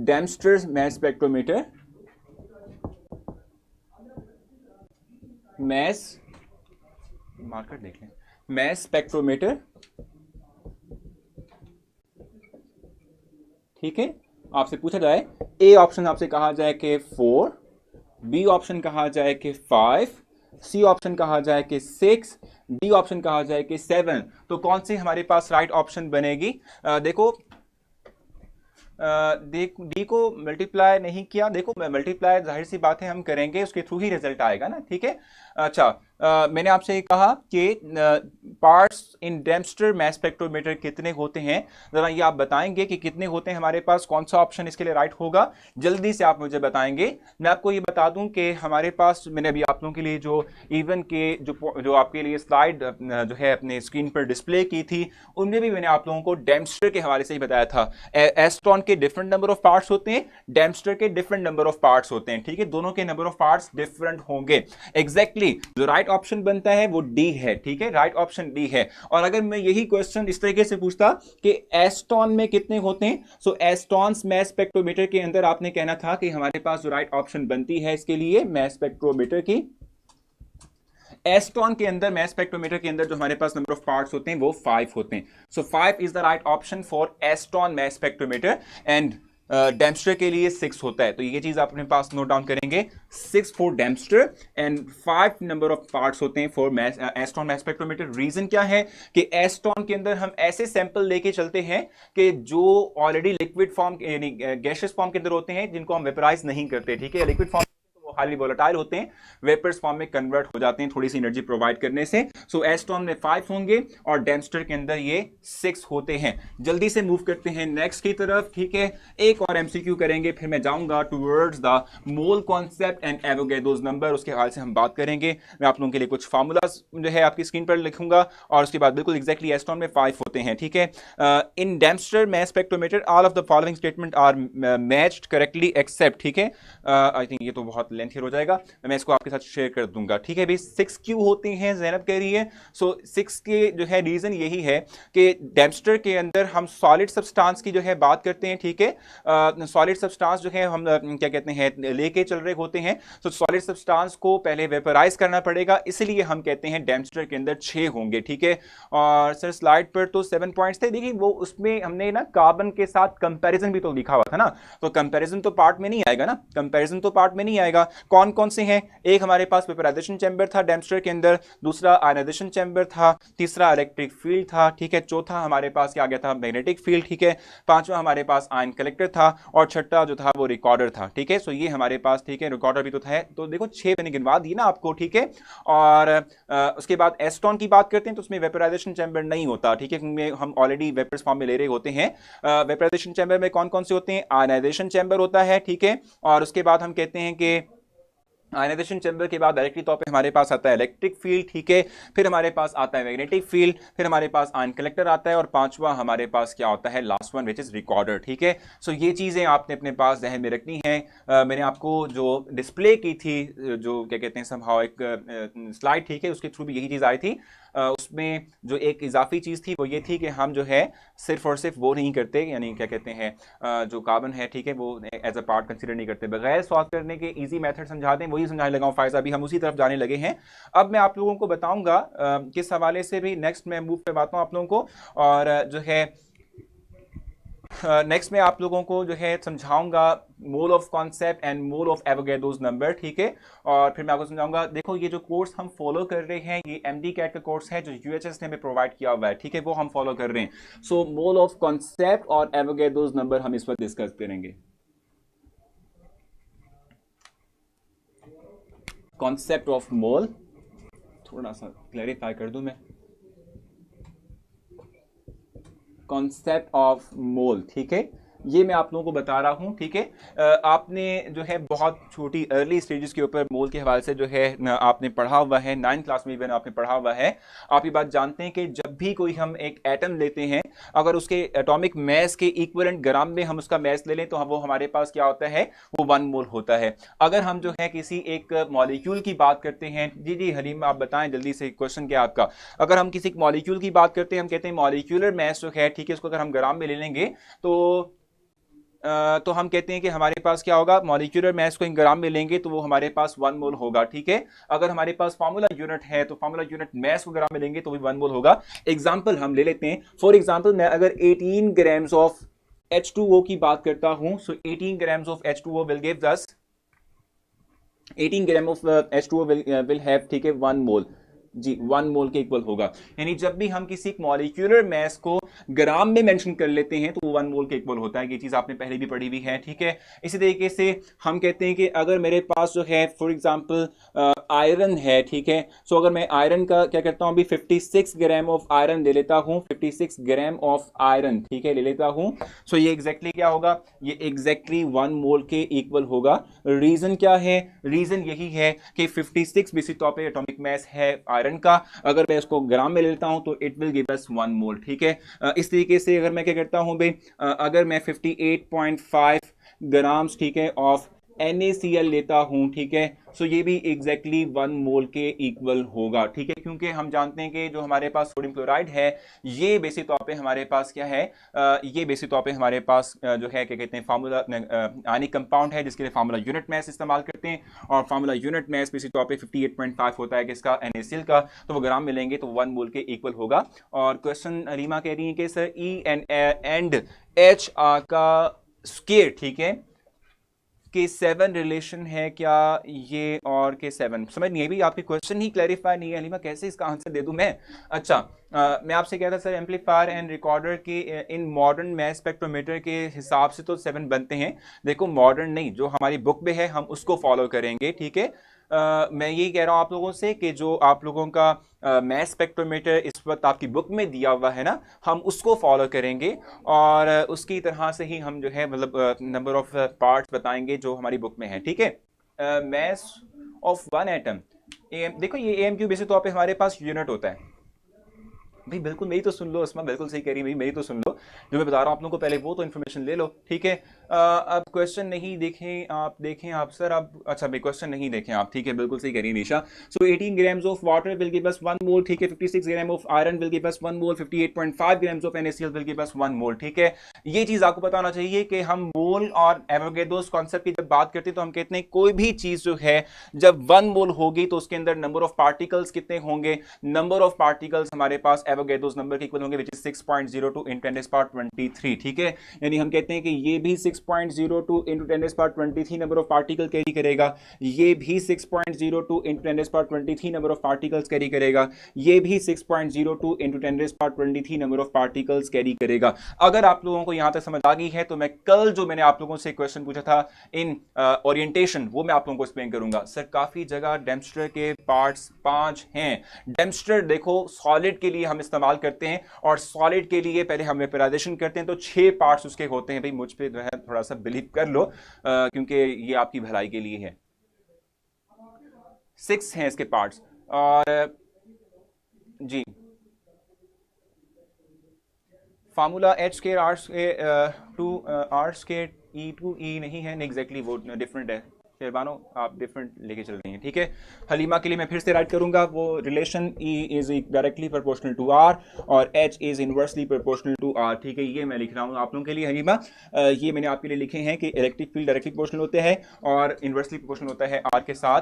Dempster's mass spectrometer, mass marker देख लें, mass spectrometer। ठीक है, आपसे पूछा जाए, ए ऑप्शन आपसे कहा जाए कि 4, बी ऑप्शन कहा जाए कि 5, सी ऑप्शन कहा जाए कि 6, डी ऑप्शन कहा जाए कि 7, तो कौन सी हमारे पास राइट ऑप्शन बनेगी। देखो डी को मल्टीप्लाई नहीं किया, देखो मल्टीप्लाई जाहिर सी बात है हम करेंगे, उसके थ्रू ही रिजल्ट आएगा ना। ठीक है, अच्छा मैंने आपसे कहा कि पार्ट्स इन डेम्स्टर मास स्पेक्ट्रोमीटर कितने होते हैं, जरा ये आप बताएंगे कि कितने होते हैं हमारे पास, कौन सा ऑप्शन इसके लिए राइट होगा, जल्दी से आप मुझे बताएंगे। मैं आपको ये बता दूं कि हमारे पास, मैंने अभी आप लोगों के लिए जो इवन के जो आपके लिए स्लाइड जो है अपने स्क्रीन पर डिस्प्ले की थी, उनमें भी मैंने आप लोगों को डेम्स्टर के हवाले से ही बताया था। एस्ट्रॉन के डिफरेंट नंबर ऑफ पार्ट्स होते हैं, डेम्स्टर के डिफरेंट नंबर ऑफ पार्ट्स होते हैं, ठीक है, दोनों के नंबर ऑफ पार्ट्स डिफरेंट होंगे। एग्जैक्टली जो राइट ऑप्शन बनता है वो डी है, ठीक है, राइट ऑप्शन डी है। और अगर मैं यही क्वेश्चन इस तरीके से पूछता कि एस्टॉन में कितने होते हैं, सो एस्टॉन्स मैस स्पेक्ट्रोमीटर के अंदर आपने कहना था कि हमारे पास जो राइट ऑप्शन बनती है इसके लिए मैस स्पेक्ट्रोमीटर की, एस्टॉन के अंदर मैस स्पेक्ट्रोमीटर के अंदर जो हमारे पास नंबर ऑफ पार्ट्स होते हैं वो 5 होते हैं। So 5 is the right option for Aston mass spectrometer and Dempster के लिए 6 होता है। तो ये चीज आप अपने पास नोट डाउन करेंगे, 6 for Dempster and 5 number of parts होते हैं for Aston mass spectrometer. Reason क्या है कि एस्टॉन के अंदर हम ऐसे सैंपल लेके चलते हैं कि जो ऑलरेडी लिक्विड फॉर्म यानी गैसियस फॉर्म के अंदर होते हैं, जिनको हम वेपराइज नहीं करते, ठीक है, लिक्विड फॉर्म हाईली वोलेटाइल होते हैं, वेपर्स फॉर्म में कन्वर्ट हो जाते हैं थोड़ी सी एनर्जी प्रोवाइड करने से। सो एस्टॉन में 5 होंगे और डेम्स्टर के अंदर ये 6 होते हैं। जल्दी से मूव करते हैं नेक्स्ट की तरफ, ठीक है, एक और एमसीक्यू करेंगे, फिर मैं जाऊंगा towards the mole concept and Avogadro's number, उसके हाल से हम बात करेंगे। मैं आप लोगों के लिए कुछ फार्मूलाज जो है आपकी स्क्रीन पर लिखूंगा और उसके बाद बिल्कुल एग्जैक्टली एस्टॉन में 5 होते हैं, ठीक है। In Dempster mass spectrometer all of the following statement are matched correctly except, ठीक है, आई थिंक ये तो बहुत लेंथी हो जाएगा, मैं इसको आपके साथ शेयर कर दूंगा, ठीक है भाई। 6 क्यों होते हैं जैनब कह रही है, सो 6 के जो है रीजन यही है कि डेम्स्टर के अंदर हम सॉलिड सब्सटेंस की जो है बात करते हैं, ठीक है, सॉलिड सब्सटेंस जो है हम क्या कहते हैं लेके चल रहे होते हैं, तो सॉलिड सब्सटेंस को पहले वेपराइज करना पड़ेगा, इसलिए हम कहते हैं डेम्स्टर के अंदर 6 होंगे, ठीक है। और सर स्लाइड पर तो 7 पॉइंट्स थे, देखिए वो उसमें हमने ना कार्बन के साथ कंपैरिजन भी तो लिखा हुआ था ना, तो कंपैरिजन तो पार्ट में नहीं आएगा ना, कंपैरिजन तो पार्ट में नहीं आएगा। कौन कौन से हैं, एक हमारे पास वेपराइजेशन चैम्बर था डेम्स्टर के अंदर, दूसरा आयनाइजेशन चैम्बर था, तीसरा इलेक्ट्रिक फील्ड था, ठीक है, चौथा हमारे पास क्या आ गया था मैग्नेटिक फील्ड, ठीक है, पांचवा हमारे पास आयन कलेक्टर था और छठा जो था वो रिकॉर्डर था, ठीक है। सो ये हमारे पास, ठीक है, रिकॉर्डर भी तो था, तो देखो 6 मैंने गिनवा दी ना आपको, ठीक है। और उसके बाद एस्टॉन की बात करते हैं तो उसमें वेपराइजेशन चैम्बर नहीं होता, ठीक है, क्योंकि हम ऑलरेडी वेपर्स फॉर्म में ले रहे होते हैं। वेपराइजेशन चैम्बर में कौन कौन से होते हैं, आयनाइजेशन चैम्बर होता है, ठीक है, और उसके बाद हम कहते हैं कि आयनाइजेशन चैम्बर के बाद डायरेक्टली तौर पे हमारे पास आता है इलेक्ट्रिक फील्ड, ठीक है, फिर हमारे पास आता है मैग्नेटिक फील्ड, फिर हमारे पास आयन कलेक्टर आता है और पांचवा हमारे पास क्या होता है, last one which is recorder, ठीक है। सो ये चीजें आपने अपने पास जहन में रखनी है। मैंने आपको जो डिस्प्ले की थी, जो क्या कहते हैं समहाउ एक स्लाइड, ठीक है, उसके थ्रू भी यही चीज आई थी। उसमें जो एक इजाफी चीज़ थी वो ये थी कि हम जो है सिर्फ और सिर्फ वो नहीं करते, यानी क्या कहते हैं जो कार्बन है, ठीक है, वो एज अ पार्ट कंसीडर नहीं करते। बगैर सॉल्व करने के इजी मेथड समझाते हैं, वही समझाने लगा हूँ फायदा, अभी हम उसी तरफ जाने लगे हैं। अब मैं आप लोगों को बताऊंगा किस हवाले से भी नेक्स्ट मैं मूव करवाता हूँ आप लोगों को, और जो है नेक्स्ट में आप लोगों को जो है समझाऊंगा mole of concept and mole of Avogadro's number, ठीक है, और फिर मैं आपको समझाऊंगा। देखो ये जो कोर्स हम फॉलो कर रहे हैं ये एमडी कैट का कोर्स है जो यूएचएस ने हमें प्रोवाइड किया हुआ है, ठीक है, वो हम फॉलो कर रहे हैं। सो मोल ऑफ कॉन्सेप्ट और एवोगैड्रोस नंबर हम इस वक्त डिस्कस करेंगे। कॉन्सेप्ट ऑफ मोल थोड़ा सा क्लैरिफाई कर दूं मैं, कॉन्सेप्ट ऑफ मोल, ठीक है, ये मैं आप लोगों को बता रहा हूं, ठीक है। आपने जो है बहुत छोटी अर्ली स्टेजेस के ऊपर मोल के हवाले से जो है आपने पढ़ा हुआ है, 9th क्लास में इवन आपने पढ़ा हुआ है। आप ये बात जानते हैं कि जब भी कोई हम एक एटम लेते हैं, अगर उसके एटॉमिक मैस के इक्विवेलेंट ग्राम में हम उसका मैस ले लें तो वो हमारे पास क्या होता है, वो 1 मोल होता है। अगर हम जो है किसी एक मॉलिक्यूल की बात करते हैं, जी जी हलीम आप बताएं जल्दी से, क्वेश्चन क्या आपका। अगर हम किसी मॉलिक्यूल की बात करते हैं, हम कहते हैं मॉलिक्यूलर मैस जो है, ठीक है, उसको अगर हम ग्राम में ले लेंगे तो हम कहते हैं कि हमारे पास क्या होगा, मॉलिक्यूलर मैस को इन ग्राम में लेंगे तो वो हमारे पास 1 मोल होगा, ठीक है। अगर हमारे पास फार्मूला यूनिट है तो फार्मूला यूनिट मैस को ग्राम में लेंगे तो भी 1 मोल होगा। एग्जांपल हम ले लेते हैं, फॉर एग्जांपल मैं अगर 18 ग्राम्स ऑफ H2O की बात करता हूं, सो 18 grams of H2O will give us 18 gram of H2O will have, ठीक है, 1 मोल, जी 1 मोल के इक्वल होगा। यानी जब भी हम किसी मॉलिक्यूलर मैस को ग्राम में मेंशन कर लेते हैं तो वो 1 मोल के इक्वल होता है। ये चीज आपने पहले भी पढ़ी हुई है, ठीक है। इसी तरीके से हम कहते हैं कि अगर मेरे पास जो है फॉर एग्जांपल आयरन है, ठीक है। सो अगर मैं आयरन का क्या करता हूं अभी 56 ग्राम ऑफ आयरन ले लेता हूं, 56 ग्राम ऑफ आयरन, ठीक है, ले लेता हूं। सो ये एग्जैक्टली क्या होगा, ये एग्जैक्टली 1 मोल के इक्वल होगा। रीजन क्या है, रीजन यही है कि 56 बेसिक तौर पे एटॉमिक मास है आयरन का, अगर मैं इसको ग्राम में लेता हूं तो इट विल गिव अस 1 मोल, ठीक है। इस तरीके से अगर मैं क्या करता हूं भाई, अगर मैं 58.5 ग्राम्स, ठीक है, ऑफ NaCl लेता हूं, ठीक है, सो ये भी एग्जैक्टली 1 मोल के इक्वल होगा, ठीक है, क्योंकि हम जानते हैं कि जो हमारे पास सोडियम क्लोराइड है ये बेसिक तौर पे हमारे पास क्या है, ये बेसिक तौर पे हमारे पास जो है क्या कहते हैं फार्मूला आयनिक कंपाउंड है, जिसके लिए फार्मूला यूनिट मास इस्तेमाल करते हैं, और फार्मूला यूनिट मास बेसिक तौर पे 58.5 होता है किसका, NaCl का, तो वो ग्राम में लेंगे तो 1 मोल के इक्वल होगा। और क्वेश्चन रीमा कह रही है कि सर E एंड H का स्क्वायर, ठीक है, के 7 रिलेशन है क्या ये, और के 7 समझ नहीं है भी, आपके क्वेश्चन ही क्लैरिफाई नहीं है हलीमा, कैसे इसका आंसर दे दूं मैं। अच्छा, मैं आपसे कहता सर एम्पलीफायर एंड रिकॉर्डर के इन मॉडर्न मैस स्पेक्ट्रोमीटर के हिसाब से तो 7 बनते हैं। देखो मॉडर्न नहीं, जो हमारी बुक में है हम उसको फॉलो करेंगे, ठीक है। मैं यही कह रहा हूं आप लोगों से कि जो आप लोगों का मैस स्पेक्ट्रोमीटर इस वक्त आपकी बुक में दिया हुआ है ना, हम उसको फॉलो करेंगे, और उसकी तरह से ही हम जो है मतलब नंबर ऑफ पार्ट्स बताएंगे जो हमारी बुक में है, ठीक है। मैस ऑफ 1 एटम, देखो ये AMQ बेसिक तौर पे हमारे पास यूनिट होता है भाई, बिल्कुल मेरी तो सुन लो, अस्मा बिल्कुल सही कह रही है भाई, मेरी तो सुन लो, जो मैं बता रहा हूं आप लोगों को पहले वो तो इन्फॉर्मेशन ले लो, ठीक है। अब क्वेश्चन नहीं देखें आप सर, अब अच्छा भाई क्वेश्चन नहीं देखें आप, ठीक है, बिल्कुल सही कह रही है निशा। सो 18 grams of water will give us 1 मोल, ठीक है, 56 gram of iron will give us 1 mole, 58.5 grams of NaCl will give us 1 मोल, ठीक है। ये चीज आपको पता होना चाहिए कि हम मोल और एवोगैड्रोस कॉन्सेप्ट की जब बात करते हैं तो हम कहते हैं कोई भी चीज जो है जब 1 मोल होगी तो उसके अंदर नंबर ऑफ पार्टिकल्स कितने होंगे, नंबर ऑफ पार्टिकल्स हमारे पास एवोगैड्रोस नंबर के इक्वल होंगे, विच इज 6.02 × 10⁻23, ठीक है। यानी हम कहते हैं कि ये भी 6.02 × 10⁻23 नंबर ऑफ पार्टिकल कैरी करेगा, ये भी 6.02 × 10⁻23 नंबर ऑफ पार्टिकल्स कैरी करेगा, ये भी 6.02 × 10⁻23 नंबर ऑफ पार्टिकल्स कैरी करेगा। अगर आप लोगों को यहां तक समझ आ गई है तो मैं कल जो मैंने आप लोगों से क्वेश्चन पूछा था इन ओरिएंटेशन, वो मैं आप लोगों को एक्सप्लेन करूंगा। सर काफी जगह डेम्स्टर के पार्ट्स 5 हैं। डेम्स्टर देखो सॉलिड के लिए हम इस्तेमाल करते हैं, और सॉलिड के लिए पहले हम वेपराइजेशन करते हैं तो 6 पार्ट्स उसके होते हैं। भाई मुझ पे जो है थोड़ा सा बिलीव कर लो, क्योंकि ये आपकी भलाई के लिए है। 6 हैं इसके पार्ट्स, और जी फार्मूला H के R के E नहीं है, एग्जैक्टली वो डिफरेंट है। शेरबानो आप डिफरेंट लेके चल रही हैं, ठीक है। हलीमा के लिए मैं फिर से राइट करूंगा, वो relation E is directly proportional to R और H is inversely proportional to R, ठीक है। ये मैं लिख रहा हूं आप लोगों के लिए हलीमा, ये मैंने आपके लिए लिखे हैं कि इलेक्ट्रिक फील्ड डायरेक्टली प्रोपोर्शनल होते हैं और इनवर्सली प्रोपोर्शनल होता है R के साथ,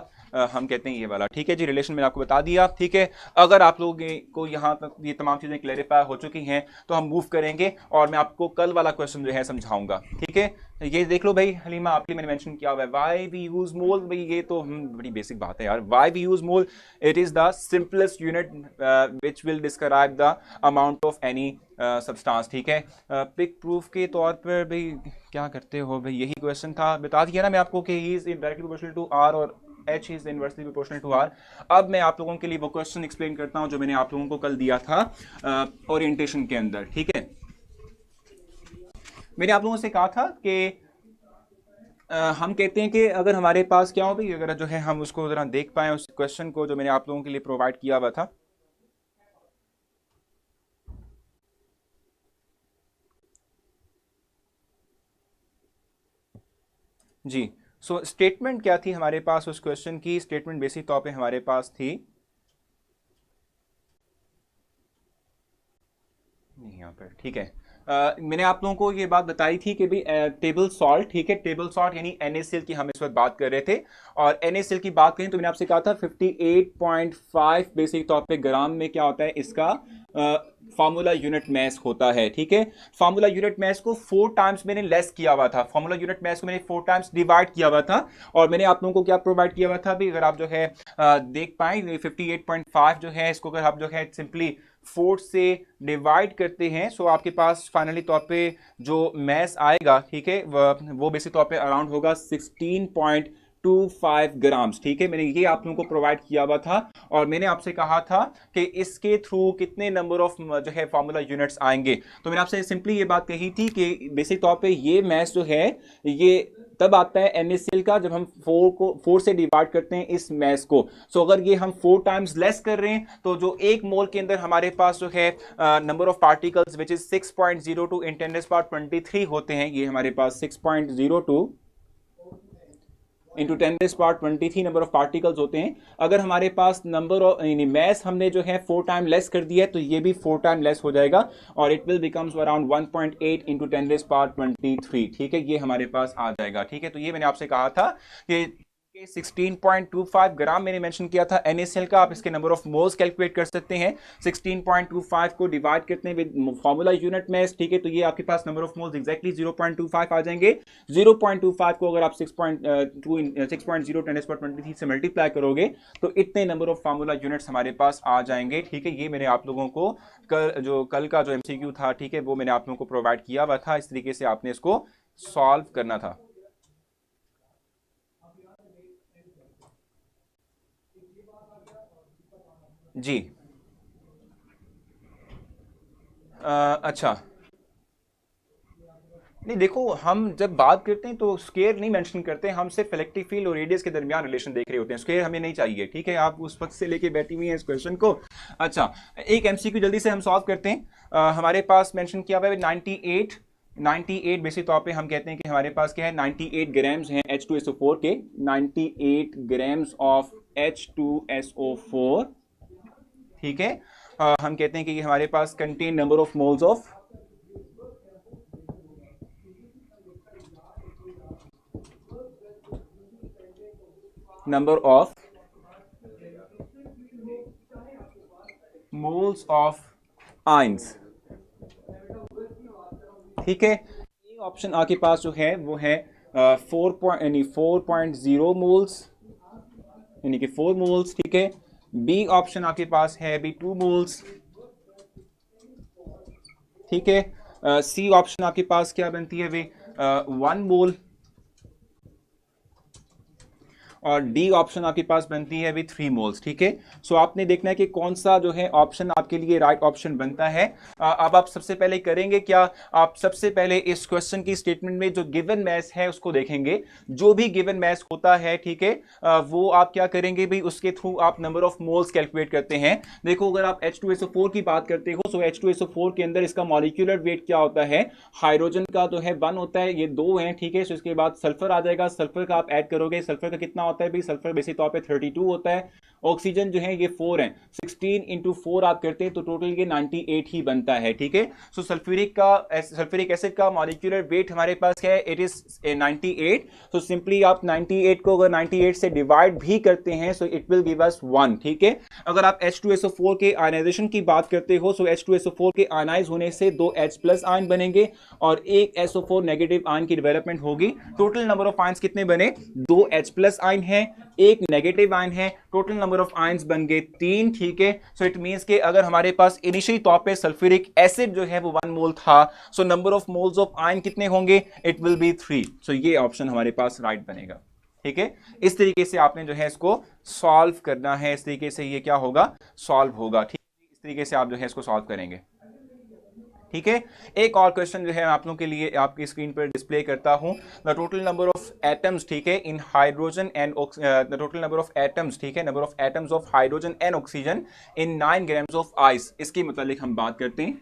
हम कहते हैं ये वाला, ठीक है जी। रिलेशन मैंने आपको बता दिया, ठीक है। अगर आप लोगों को यहाँ तक ये तमाम चीजें क्लैरिफाई हो चुकी हैं तो हम मूव करेंगे, और मैं आपको कल वाला क्वेश्चन जो है समझाऊंगा, ठीक है। ये देख लो भाई हलीमा, आपके लिए मैंने मेंशन किया हुआ है व्हाई वी यूज मोल, भाई ये तो बड़ी बेसिक बात है यार। Why we use mole, it is the simplest unit which will describe the amount of any substance, ठीक है। पिक प्रूफ के तौर पर भाई क्या करते हो भाई, यही क्वेश्चन था, बता दिया ना मैं आपको कि he is directly proportional to R और H is inversely proportional to R। अब मैं आप लोगों के लिए वो क्वेश्चन एक्सप्लेन करता हूं जो मैंने आप लोगों को कल दिया था ओरिएंटेशन के अंदर, ठीक है। मैंने आप लोगों से कहा था कि हम कहते हैं कि अगर हमारे पास क्या हो भाई, अगर जो है हम उसको जरा देख पाए उस क्वेश्चन को जो मैंने आप लोगों के लिए प्रोवाइड किया हुआ था। जी, सो स्टेटमेंट क्या थी हमारे पास उस क्वेश्चन की, स्टेटमेंट बेसिक तौर पे हमारे पास थी, नहीं यहाँ पर, ठीक है। मैंने आप लोगों को ये बात बताई थी कि भाई टेबल सॉल्ट, ठीक है, टेबल सॉल्ट यानी NaCl की हम इस वक्त बात कर रहे थे, और NaCl की बात करें तो मैंने आपसे कहा था 58.5 बेसिक तौर पे ग्राम में क्या होता है इसका फार्मूला यूनिट मास होता है, ठीक है। फार्मूला यूनिट मास को 4 टाइम्स मैंने लेस किया हुआ था, फार्मूला यूनिट मास को मैंने 4 टाइम्स डिवाइड किया हुआ था, और मैंने आप लोगों को क्या प्रोवाइड किया हुआ था भी, अगर आप जो है देख पाए 58.5 जो है इसको अगर आप जो है सिंपली 4 से डिवाइड करते हैं, सो आपके पास फाइनली तौर पे जो मैस आएगा, ठीक है, वो बेसिक तौर पे अराउंड होगा 16.5 6.25 ग्राम्स, ठीक है। मैंने ये आप लोगों को प्रोवाइड किया हुआ था और मैंने आपसे कहा था कि इसके थ्रू कितने नंबर ऑफ जो है फार्मूला यूनिट्स आएंगे। तो मैंने आपसे सिंपली ये बात कही थी कि बेसिक तौर पे ये मैथ्स जो है ये तब आता है NaCl का जब हम 4 से डिवाइड करते हैं इस मैस को। सो अगर ये हम 4 टाइम्स लेस कर रहे हैं तो जो एक मोल के अंदर हमारे पास जो है number of particles which is 6.02 × 10⁻23 होते हैं। ये हमारे पास 6.02 इंटू 10⁻23 नंबर ऑफ पार्टिकल्स होते हैं। अगर हमारे पास नंबर ऑफ मैस हमने जो है 4 टाइम लेस कर दिया है तो ये भी 4 टाइम लेस हो जाएगा और it will becomes around 1.8 into 10⁻23, ठीक है। ये हमारे पास आ जाएगा, ठीक है। तो ये मैंने आपसे कहा था कि 16.25 ग्राम मैंने मेंशन किया था NaCl का। आप इसके नंबर ऑफ मोल्स कैलकुलेट कर सकते हैं। 16.25 को डिवाइड करते हैं विद फार्मूला यूनिट मैस, ठीक है। तो ये आपके पास नंबर ऑफ मोल्स एग्जैक्टली 0.25 आ जाएंगे। 0.25 को अगर आप 6.0 10⁻23 से मल्टीप्लाई करोगे तो इतने नंबर ऑफ फार्मूला यूनिट्स हमारे पास आ जाएंगे, ठीक है। ये मैंने आप लोगों को कल का जो MCQ था, ठीक है, वो मैंने आप लोगों को प्रोवाइड किया हुआ था। इस तरीके से आपने इसको सॉल्व करना था। जी अच्छा, नहीं देखो, हम जब बात करते हैं तो स्क्वायर नहीं मेंशन करते, हम सिर्फ इलेक्ट्रिक फील्ड और रेडियस के दरमियान रिलेशन देख रहे होते हैं। स्क्वायर हमें नहीं चाहिए, ठीक है। आप उस वक्त से लेके बैठी हुई हैं इस क्वेश्चन को। अच्छा, एक MCQ जल्दी से हम सॉल्व करते हैं। हमारे पास मेंशन किया हुआ है 98 बेसिक तौर पे हम कहते हैं कि हमारे पास क्या है, 98 ग्राम्स हैं H2SO4 के, 98 ग्राम्स ऑफ H2SO4, ठीक है। हम कहते हैं कि ये हमारे पास contain number of moles of moles of ions, ठीक है। ए ऑप्शन आपके पास जो है वो है 4.0 मोल्स, यानी कि 4 मोल्स, ठीक है। बी ऑप्शन आपके पास है भी 2 मोल्स, ठीक है। सी ऑप्शन आपके पास क्या बनती है भी 1 मोल और डी ऑप्शन आपके पास बनती है भी 3 मोल्स, ठीक है। सो आपने देखना है कि कौन सा जो है ऑप्शन आपके लिए राइट ऑप्शन बनता है। अब आप सबसे पहले करेंगे क्या, आप सबसे पहले इस क्वेश्चन की स्टेटमेंट में जो गिवन मैस है उसको देखेंगे। जो भी गिवन मैस होता है, ठीक है, वो आप क्या करेंगे भाई, उसके थ्रू आप नंबर ऑफ मोल्स कैलकुलेट करते हैं। देखो, अगर आप H2SO4 की बात करते हो तो H2SO4 के अंदर इसका मॉलिक्यूलर वेट क्या होता है, हाइड्रोजन का जो है 1 होता है, ये 2 है, ठीक है। सो इसके बाद सल्फर आ जाएगा, सल्फर का आप ऐड करोगे, सल्फर का कितना होता है भी, सल्फर बेसिक तौर पे 32 होता है। ऑक्सीजन जो है ये 4 है, 16 इंटू 4 आप करते हैं तो टोटल ये 98 ही बनता है, ठीक है। सो सल्फ्यूरिक एसिड का मॉलिक्यूलर वेट हमारे पास है, इट इज 98। सो सिंपली आप 98 को अगर 98 से डिवाइड भी करते हैं so it will give us 1, ठीक है। अगर आप H2SO4 के आयनाइजेशन की बात करते हो सो H2SO4 के आयनाइज होने से 2 H+ आयन बनेंगे और एक SO4 नेगेटिव आयन की डेवलपमेंट होगी। टोटल नंबर ऑफ आयन्स कितने बने, 2 H+ आयन है, एक नेगेटिव आयन है, टोटल नंबर ऑफ आयन्स बन गए 3, ठीक है। सो इट मींस कि अगर हमारे पास इनिशियली तौर पे सल्फ्यूरिक एसिड जो है वो 1 मोल था, so number of moles of ion कितने होंगे, इट विल बी 3। सो ये ऑप्शन हमारे पास राइट बनेगा, ठीक है। इस तरीके से आपने जो है इसको सॉल्व करना है, इस तरीके से ये क्या होगा, सॉल्व होगा, ठीक है। इस तरीके से आप जो है इसको सॉल्व करेंगे, ठीक है। एक और क्वेश्चन जो है आप लोगों के लिए आपकी स्क्रीन पर डिस्प्ले करता हूं। The total number of atoms, ठीक है, in hydrogen and the total number of atoms, ठीक है, number of atoms of hydrogen and oxygen in 9 grams of ice, इसके मुतालिक हम बात करते हैं।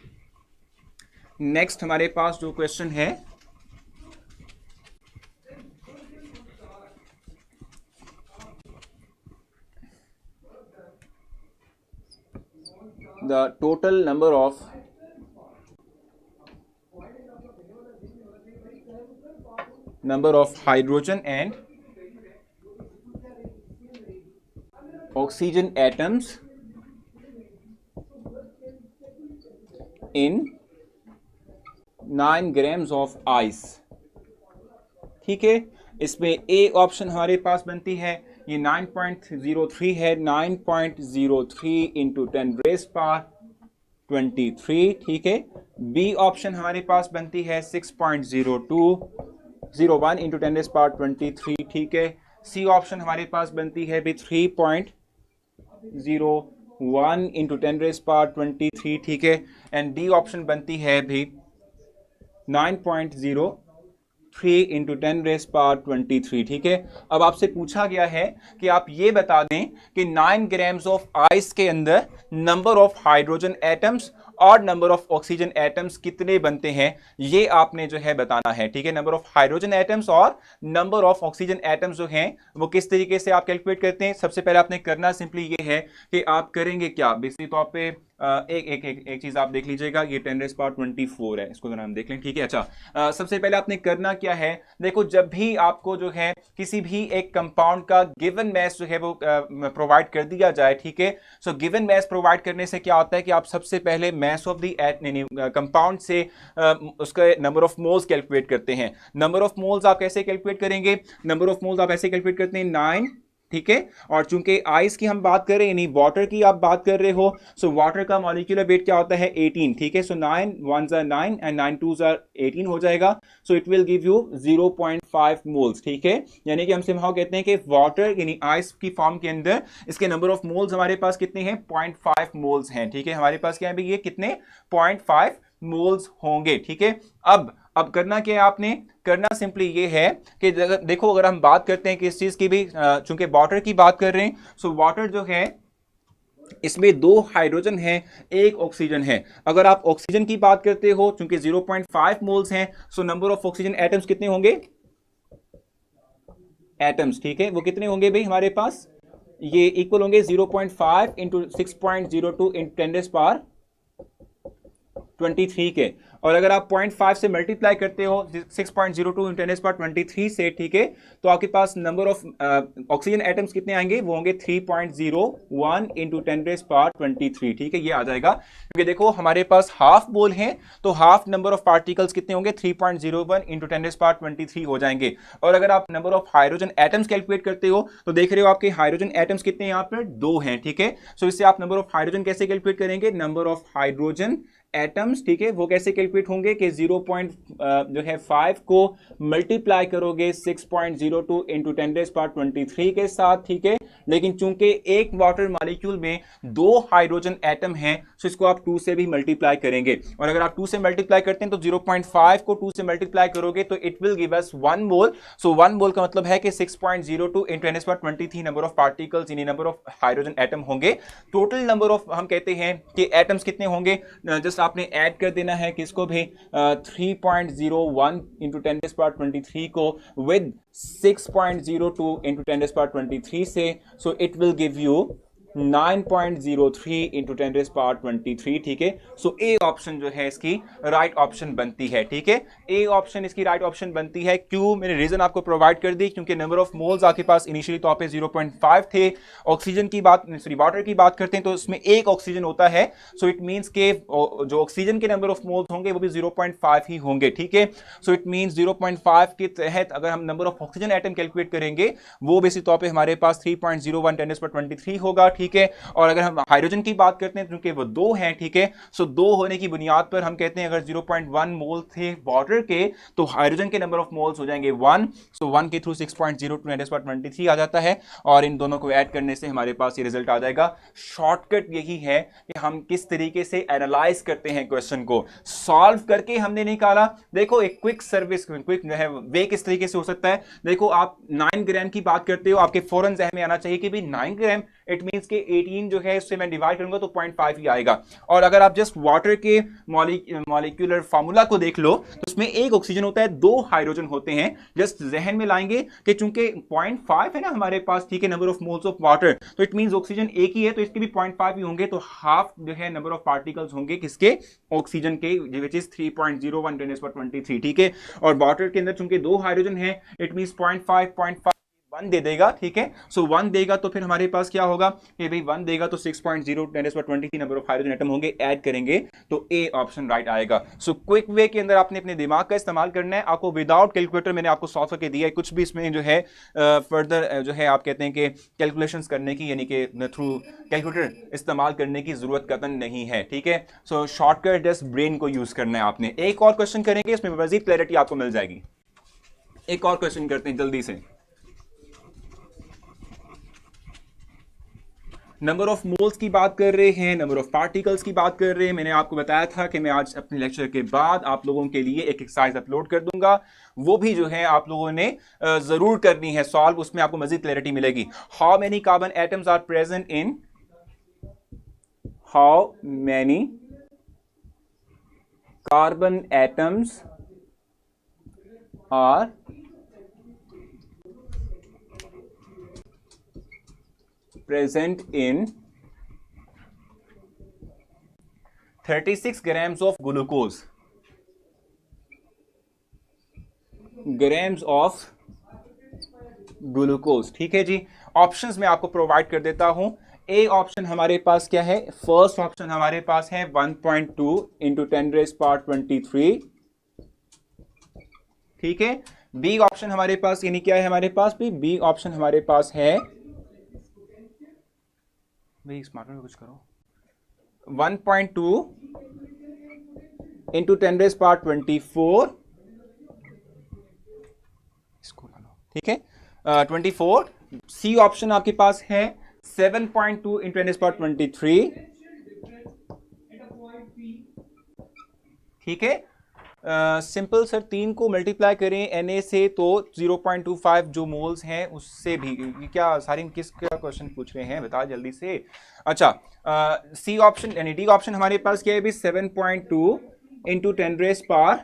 नेक्स्ट हमारे पास जो क्वेश्चन है, the total number of hydrogen and oxygen atoms in 9 grams of ice, ठीक है। इसमें ए ऑप्शन हमारे पास बनती है ये 9.03 है, 9.03 इंटू 10⁻23, ठीक है। बी ऑप्शन हमारे पास बनती है 6.0201 इंटू 10⁻23, ठीक है। सी ऑप्शन हमारे पास बनती है भी 3.01 इंटू 10⁻23, ठीक है। एंड डी ऑप्शन बनती है भी 9.03 इंटू 10⁻23, ठीक है। अब आपसे पूछा गया है कि आप ये बता दें कि 9 ग्राम्स ऑफ आइस के अंदर नंबर ऑफ हाइड्रोजन एटम्स और नंबर ऑफ ऑक्सीजन एटम्स कितने बनते हैं, ये आपने जो है बताना है, ठीक है। नंबर ऑफ हाइड्रोजन एटम्स और नंबर ऑफ ऑक्सीजन एटम्स जो हैं वो किस तरीके से आप कैलकुलेट करते हैं। सबसे पहले आपने करना सिंपली ये है कि आप करेंगे क्या, बेसिक तौर पे एक चीज आप देख लीजिएगा, ये 10⁻24 है, इसको हम देख लें, ठीक है। अच्छा, सबसे पहले आपने करना क्या है, देखो जब भी आपको जो है किसी भी एक कंपाउंड का गिवन मैस जो है वो प्रोवाइड कर दिया जाए, ठीक है। सो गिवन मैस प्रोवाइड करने से क्या होता है कि आप सबसे पहले मैस ऑफ द कंपाउंड से उसका नंबर ऑफ मोल्स कैलकुलेट करते हैं। नंबर ऑफ मोल्स आप कैसे कैलकुलेट करेंगे, नंबर ऑफ मोल्स आप ऐसे कैलकुलेट करते हैं 9, ठीक है। और चूंकि आइस की हम बात कर रहे हैं, यानी वाटर की आप बात कर रहे हो, सो वाटर का मॉलिक्यूलर वेट क्या होता है 18, ठीक है। सो 9 1s are 9 and 9 2s are 18 हो जाएगा। So it will give you 0.5 moles, ठीक है। यानी कि हम सिंपल कहते हैं कि वाटर यानी आइस की फॉर्म के अंदर इसके नंबर ऑफ मोल्स हमारे पास कितने हैं, 0.5 मोल्स हैं, ठीक है। हमारे पास क्या है, ये कितने 0.5 मोल्स होंगे, ठीक है। अब करना क्या है, आपने करना सिंपली ये है कि देखो अगर हम बात करते हैं कि इस चीज की भी, चूंकि वाटर की बात कर रहे हैं, सो वाटर जो है इसमें 2 हाइड्रोजन है, 1 ऑक्सीजन है। अगर आप ऑक्सीजन की बात करते हो, चूंकि 0.5 मोल्स हैं, so number of oxygen atoms कितने होंगे, एटम्स, ठीक है, वो कितने होंगे भाई हमारे पास, ये इक्वल होंगे 0.5 इंटू 6.02 इंटू 10⁻23 के। और अगर आप 0.5 से मल्टीप्लाई करते हो 6.02 इंटू 10⁻23 से, ठीक है, तो आपके पास नंबर ऑफ ऑक्सीजन एटम्स कितने आएंगे, वो होंगे 3.01 इंटू 10⁻23, ठीक है, ये आ जाएगा। क्योंकि देखो हमारे पास हाफ मोल है, तो हाफ नंबर ऑफ पार्टिकल्स कितने होंगे, 3.01 इंटू 10⁻23 हो जाएंगे। और अगर आप number of hydrogen atoms calculate करते हो, तो देख रहे हो आपके हाइड्रोजन एटम्स कितने हैं, यहाँ पर 2 हैं, ठीक है। सो इससे आप नंबर ऑफ हाइड्रोजन कैसे कैलकुलेट करेंगे, नंबर ऑफ हाइड्रोजन एटम्स, ठीक है, वो कैसे कैलकुलेट होंगे कि 0.5 को मल्टीप्लाई करोगे 6.02 इंटू 10⁻23 के साथ, ठीक है। लेकिन चूंकि एक वाटर मॉलिक्यूल में 2 हाइड्रोजन एटम हैं, सो इसको आप 2 से भी मल्टीप्लाई करेंगे। और अगर आप 2 से मल्टीप्लाई करते हैं तो 0.5 को 2 से मल्टीप्लाई करोगे तो इट विल गिव अस 1 मोल। सो 1 मोल का मतलब है कि 6.02 इंटू 10⁻23 नंबर ऑफ पार्टिकल्स यानी नंबर ऑफ हाइड्रोजन एटम होंगे। टोटल नंबर ऑफ हम कहते हैं कि एटम्स कितने होंगे, जस्ट आपने ऐड कर देना है किसको भी 3.01 इंटू 10⁻23 को विद 6.02 इंटू 10⁻23 से, so it will give you 9.03 into 10⁻23, ठीक है। सो ए ऑप्शन जो है इसकी राइट ऑप्शन बनती है, ठीक है। ए ऑप्शन इसकी राइट ऑप्शन बनती है। क्यों, मैंने रीजन आपको प्रोवाइड कर दी, क्योंकि नंबर ऑफ मोल्स आपके पास इनिशियली तौर पे 0.5 थे। ऑक्सीजन की बात, सॉरी वाटर की बात करते हैं तो इसमें 1 ऑक्सीजन होता है। सो इट मींस के जो ऑक्सीजन के नंबर ऑफ मोल्स होंगे वो भी 0.5 ही होंगे, ठीक है। सो इट मींस 0.5 के तहत अगर हम number of oxygen atom calculate करेंगे वो बेसिक तौर पे हमारे पास 3.01 10⁻23 होगा, ठीक है। और अगर हम हाइड्रोजन की बात करते हैं क्योंकि वो 2 हैं, ठीक है। सो 2 होने की बुनियाद पर हम कहते हैं अगर 0.1 मोल थे वाटर के तो हाइड्रोजन के नंबर ऑफ मोल्स हो जाएंगे 1। सो 1 के थ्रू 6.02 10⁻23 आ जाता है और इन दोनों को ऐड करने से हमारे पास ये रिजल्ट आ जाएगा। शॉर्टकट यही है कि हम किस तरीके से एनालाइज करते हैं क्वेश्चन को, सॉल्व करके हमने निकाला। देखो एक क्विक सर्विस, क्विक जो है वे किस तरीके से हो सकता है। देखो आप 9 ग्राम की बात करते हो, आपके फौरन ज़हन में आना चाहिए कि भाई 9 ग्राम इट मींस के 18 जो है इससे मैं डिवाइड करूंगा तो 0.5 ही आएगा। और अगर आप जस्ट वाटर के मॉलिक्यूलर फार्मूला को देख लो तो उसमें 1 ऑक्सीजन होता है, 2 हाइड्रोजन होते हैं। जस्ट जहन में लाएंगे कि चूंकि 0.5 है ना हमारे पास, ठीक है, number of moles of water, तो इट मींस ऑक्सीजन एक ही है तो इसके भी 0.5 ही होंगे। तो हाफ जो है नंबर ऑफ पार्टिकल्स होंगे किसके, ऑक्सीजन के, विच इज 3.01 10⁻23, ठीक है। और वाटर के अंदर चूंकि 2 हाइड्रोजन है इट मींस 0.5 1 दे देगा, ठीक है। सो 1 देगा तो फिर हमारे पास क्या होगा कि भाई 1 देगा तो 6.0 10⁻23 नंबर ऑफ हाइड्रोजन एटम होंगे, ऐड करेंगे तो ए ऑप्शन राइट आएगा। सो क्विक वे के अंदर आपने अपने दिमाग का इस्तेमाल करना है। आपको विदाउट कैलकुलेटर मैंने आपको सॉल्व करके दिया है, कुछ भी इसमें जो है फर्दर जो है आप कहते हैं कि कैलकुलेशंस करने की यानी कि थ्रू कैलकुलेटर इस्तेमाल करने की जरूरत कतन नहीं है, ठीक है। सो शॉर्टकट जस्ट ब्रेन को यूज करना है आपने। एक और क्वेश्चन करेंगे, इसमें मजीद क्लैरिटी आपको मिल जाएगी। एक और क्वेश्चन करते हैं जल्दी से। नंबर ऑफ मोल्स की बात कर रहे हैं, नंबर ऑफ पार्टिकल्स की बात कर रहे हैं। मैंने आपको बताया था कि मैं आज अपने लेक्चर के बाद आप लोगों के लिए एक एक्सरसाइज अपलोड कर दूंगा, वो भी जो है आप लोगों ने जरूर करनी है सॉल्व, उसमें आपको मजीद क्लैरिटी मिलेगी। How many carbon atoms are present in, how many carbon atoms are present in 36 grams of glucose, grams of glucose। ठीक है जी, ऑप्शंस मैं आपको प्रोवाइड कर देता हूं। ए ऑप्शन हमारे पास क्या है, फर्स्ट ऑप्शन हमारे पास है 1.2 इंटू 10⁻23। ठीक है, बी ऑप्शन हमारे पास यानी क्या है हमारे पास भी, बी ऑप्शन हमारे पास है, भाई स्मार्ट में कुछ करो, 1.2 इंटू 10⁻24, इसको लो, ठीक है, 24। सी ऑप्शन आपके पास है 7.2 इंटू 10⁻23। ठीक है, सिंपल सर, 3 को मल्टीप्लाई करें Na से तो 0.25 जो मोल्स हैं उससे भी, क्या सारी किस का क्वेश्चन पूछ रहे हैं बता जल्दी से। अच्छा, सी ऑप्शन यानी डी ऑप्शन हमारे पास क्या है भी, 7.2 इंटू 10⁻,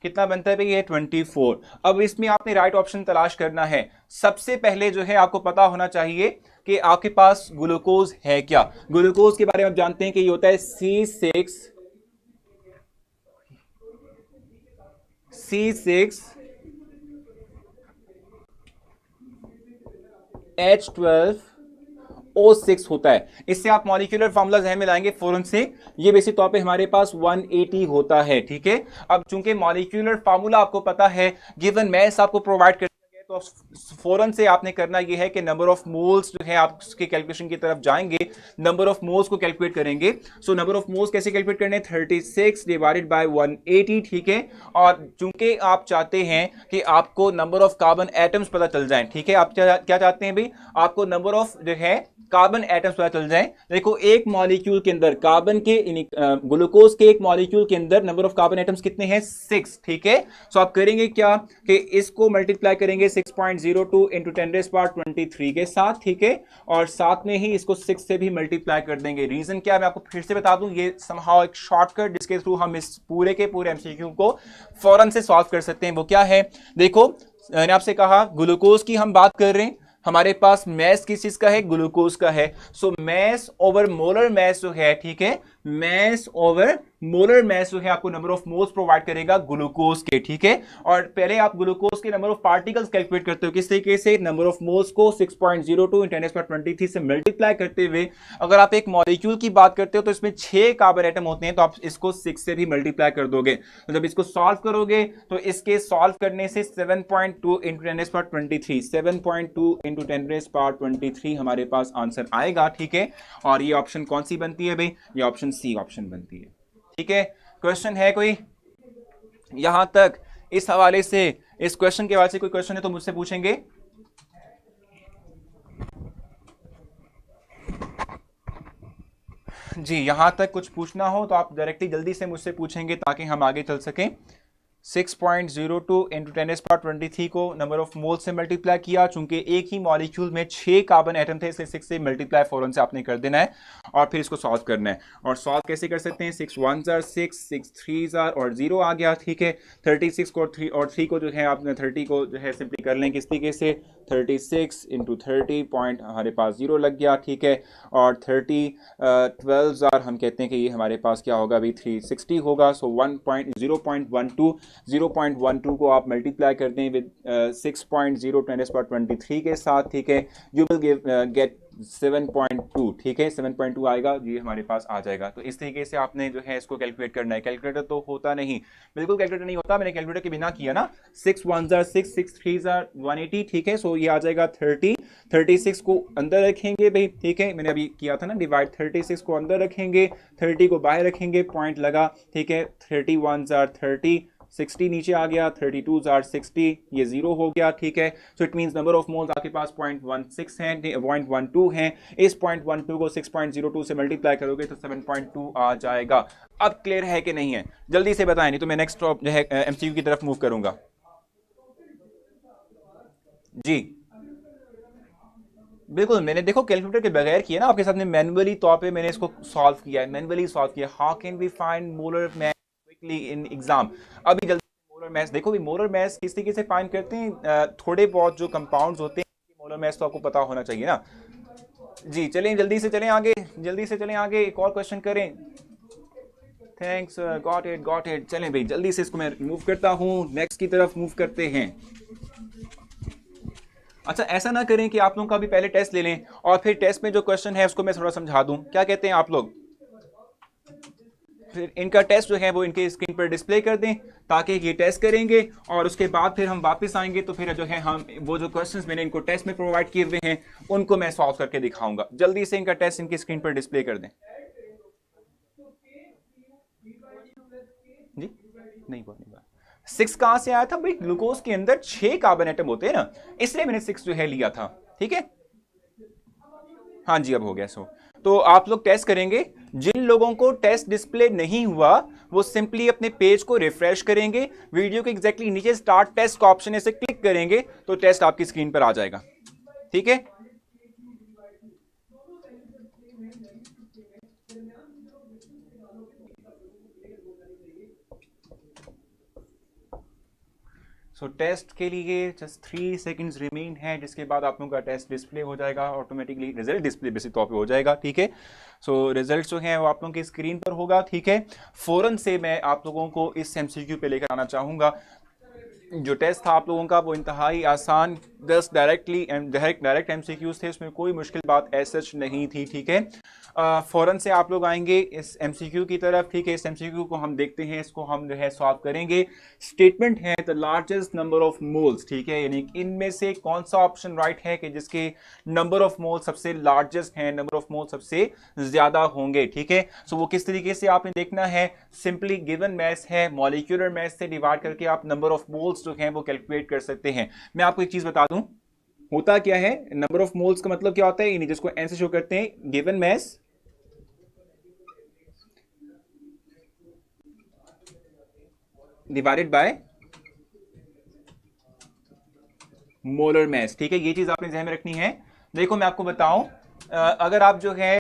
कितना बनता है भाई ये 24। अब इसमें आपने राइट ऑप्शन तलाश करना है। सबसे पहले जो है आपको पता होना चाहिए कि आपके पास ग्लूकोज है क्या। ग्लूकोज के बारे में आप जानते हैं कि ये होता है C6H12O6 होता है। इससे आप मॉलिक्यूलर फार्मूला जहन में लाएंगे फौरन से, ये बेसिक तौर पे हमारे पास 180 होता है। ठीक है, अब चूंकि मॉलिक्यूलर फार्मूला आपको पता है, गिवन मैस आपको प्रोवाइड कर, तो फौरन से आपने करना यह है कि नंबर ऑफ मोल्स जो है आप उसके कैलकुलेशन की तरफ जाएंगे, नंबर ऑफ मोल्स को कैलकुलेट करेंगे। सो नंबर ऑफ मोल्स कैसे कैलकुलेट करने, 36 डिवाइडेड बाय 180। ठीक है, और चूंकि आप चाहते हैं कि आपको नंबर ऑफ कार्बन एटम्स पता चल जाए, ठीक है, आप क्या चाहते हैं भाई, आपको नंबर ऑफ जो है कार्बन एटम्स पता चल जाए। देखो, एक मॉलिक्यूल के अंदर कार्बन के ग्लूकोज के एक मॉलिक्यूल के अंदर नंबर ऑफ कार्बन एटम्स कितने हैं, 6। ठीक है, सो आप करेंगे क्या कि इसको मल्टीप्लाई करेंगे 6.02 इंटू 10⁻23 के साथ। ठीक है, और साथ में ही इसको 6 से भी मल्टीप्लाई कर देंगे। रीजन क्या है मैं आपको फिर से बता दूं, ये समहाउ एक शॉर्टकट जिसके थ्रू हम इस पूरे के पूरे एमसीक्यू को फौरन से सॉल्व कर सकते हैं। वो क्या है, देखो मैंने आपसे कहा ग्लूकोज की हम बात कर रहे हैं, हमारे पास मैस किस चीज का है, ग्लूकोज का है। सो मैस ओवर मोलर मैस जो है, ठीक है, मैस ओवर मोलर मैस जो है आपको नंबर ऑफ मोल्स प्रोवाइड करेगा ग्लूकोज के। ठीक है, और पहले आप ग्लूकोज के नंबर ऑफ पार्टिकल्स कैलकुलेट करते हो किस तरीके से, नंबर ऑफ मोल्स को 6.02 × 10⁻23 से मल्टीप्लाई करते हुए। अगर आप एक मॉलिक्यूल की बात करते हो तो इसमें 6 कार्बन एटम होते हैं, तो आप इसको 6 से भी मल्टीप्लाई कर दोगे। तो जब इसको सॉल्व करोगे तो इसके सॉल्व करने से 7.2 × 10⁻23 7.2 × 10⁻23 हमारे पास आंसर आएगा। ठीक है, और ये ऑप्शन कौन सी बनती है भाई, ये ऑप्शन सी ऑप्शन बनती है। ठीक है, क्वेश्चन है कोई यहां तक इस हवाले से, इस क्वेश्चन के हवाले से कोई क्वेश्चन है तो मुझसे पूछेंगे। जी, यहां तक कुछ पूछना हो तो आप डायरेक्टली जल्दी से मुझसे पूछेंगे ताकि हम आगे चल सकें। 6.02 × 10⁻23 को नंबर ऑफ मोल से मल्टीप्लाई किया, चूंकि एक ही मॉलिक्यूल में 6 कार्बन एटम थे, इसलिए 6 से मल्टीप्लाई फौरन से आपने कर देना है और फिर इसको सॉल्व करना है। और सॉल्व कैसे कर सकते हैं, 6 1s are 6, 6 3s are और 0 आ गया। ठीक है, 36 को 3 और 3 को जो है आपने 30 को जो है सिंपली कर लें किस तरीके से, 36 × 30 पॉइंट हमारे पास 0 लग गया। ठीक है, और 30 12s are हम कहते हैं कि ये हमारे पास क्या होगा अभी 360 होगा। सो 0.12 को आप मल्टीप्लाई करते हैं विद 6.0 × 10⁻23 के साथ। ठीक है, यू विल गेट 7.2। ठीक है, 7.2 आएगा, ये हमारे पास आ जाएगा। तो इस तरीके से आपने जो है इसको कैलकुलेट करना है। कैलकुलेटर तो होता नहीं, बिल्कुल कैलकुलेटर नहीं होता, मैंने कैलकुलेटर के बिना किया ना। 6 1s are 6, 6 3s are 180। ठीक है, सो ये आ जाएगा 30। 36 को अंदर रखेंगे भाई। ठीक है, मैंने अभी किया था ना डिवाइड, 36 को अंदर रखेंगे, 30 को बाहर रखेंगे, पॉइंट लगा। ठीक है, 30 1s are 30, 60 नीचे आ गया, 32 आर 60, ये 0 हो गया, ठीक है। So it means number of moles आपके पास 0.16 है, 0.12 है। इस 0.12 को 6.02 से मल्टीप्लाई करोगे तो 7.2 आ जाएगा। अब क्लियर है कि नहीं है? जल्दी से बताएं, नहीं तो मैं नेक्स्ट जो है एमसीक्यू की तरफ मूव करूंगा। जी बिल्कुल, मैंने देखो कैलकुलेटर के बगैर किया ना, आपके साथ में मैनुअली तौर पे मैंने इसको सॉल्व किया है, मैनुअली सॉल्व किया। How can we find molar mass quickly in exam? अभी जल्दी मोलर मास देखो भी, मोलर मास किस तरीके से फाइंड करते हैं? थोड़े बहुत जो कंपाउंड्स होते हैं मोलर मास तो आपको पता होना चाहिए ना। जी चलें, जल्दी से चलें आगे, जल्दी से चलें आगे, एक और क्वेश्चन करें। Thanks, got it. चलें भाई, जल्दी से इसको मैं रिमूव करता हूँ, नेक्स्ट की तरफ मूव करते हैं। अच्छा, ऐसा ना करें कि आप लोगों का भी पहले टेस्ट ले लें और फिर टेस्ट में जो क्वेश्चन है उसको मैं थोड़ा समझा दूं, क्या कहते हैं आप लोग? फिर इनका टेस्ट जो है वो इनके स्क्रीन पर डिस्प्ले कर दें ताकि ये टेस्ट करेंगे और उसके बाद फिर हम वापस आएंगे तो फिर जो है हम वो जो क्वेश्चंस मैंने इनको टेस्ट में प्रोवाइड किए हुए हैं उनको मैं सॉल्व करके दिखाऊंगा। जल्दी से इनका टेस्ट इनकी स्क्रीन पर डिस्प्ले कर दें। जी नहीं बात 6 कहां से आया था भाई? ग्लूकोज के अंदर 6 कार्बन एटम होते हैं ना, इसलिए मैंने 6 जो है लिया था, ठीक है। हाँ जी अब हो गया। सो तो आप लोग टेस्ट करेंगे। जिन लोगों को टेस्ट डिस्प्ले नहीं हुआ वो सिंपली अपने पेज को रिफ्रेश करेंगे, वीडियो के एग्जैक्टली नीचे स्टार्ट टेस्ट का ऑप्शन है, इसे क्लिक करेंगे तो टेस्ट आपकी स्क्रीन पर आ जाएगा, ठीक है। सो टेस्ट के लिए जस्ट 3 सेकंड्स रिमेन है, जिसके बाद आप लोगों का टेस्ट डिस्प्ले हो जाएगा, ऑटोमेटिकली रिजल्ट डिस्प्ले बेसिक तौर पे हो जाएगा, ठीक है। सो रिजल्ट जो है वो आप लोगों की स्क्रीन पर होगा, ठीक है। फौरन से मैं आप लोगों को इस एमसीक्यू पे लेकर आना चाहूँगा। जो टेस्ट था आप लोगों का वो इंतहाई आसान, जस्ट डायरेक्ट एमसीक्यूज थे, उसमें कोई मुश्किल बात ऐसा नहीं थी, ठीक है। फौरन से आप लोग आएंगे इस एमसीक्यू की तरफ, ठीक है। इस एमसीक्यू को हम देखते हैं, इसको हम जो है सॉल्व करेंगे। स्टेटमेंट है the largest number of moles, ठीक है, यानी इनमें से कौन सा ऑप्शन राइट है कि जिसके नंबर ऑफ मोल्स सबसे लार्जेस्ट है, नंबर ऑफ मोल्स सबसे ज्यादा होंगे, ठीक है। सो वो किस तरीके से आपने देखना है, सिंपली गिवन मास है, मॉलिक्यूलर मास से डिवाइड करके आप नंबर ऑफ मोल्स जो हैं वो कैलकुलेट कर सकते हैं। मैं आपको एक चीज बता दूं, होता क्या है, नंबर ऑफ मोल्स का मतलब क्या होता है, जिसको एन से शो करते हैं, given mass divided by molar mass, ठीक है। ये चीज आपने ध्यान में रखनी है। देखो मैं आपको बताऊं, अगर आप जो है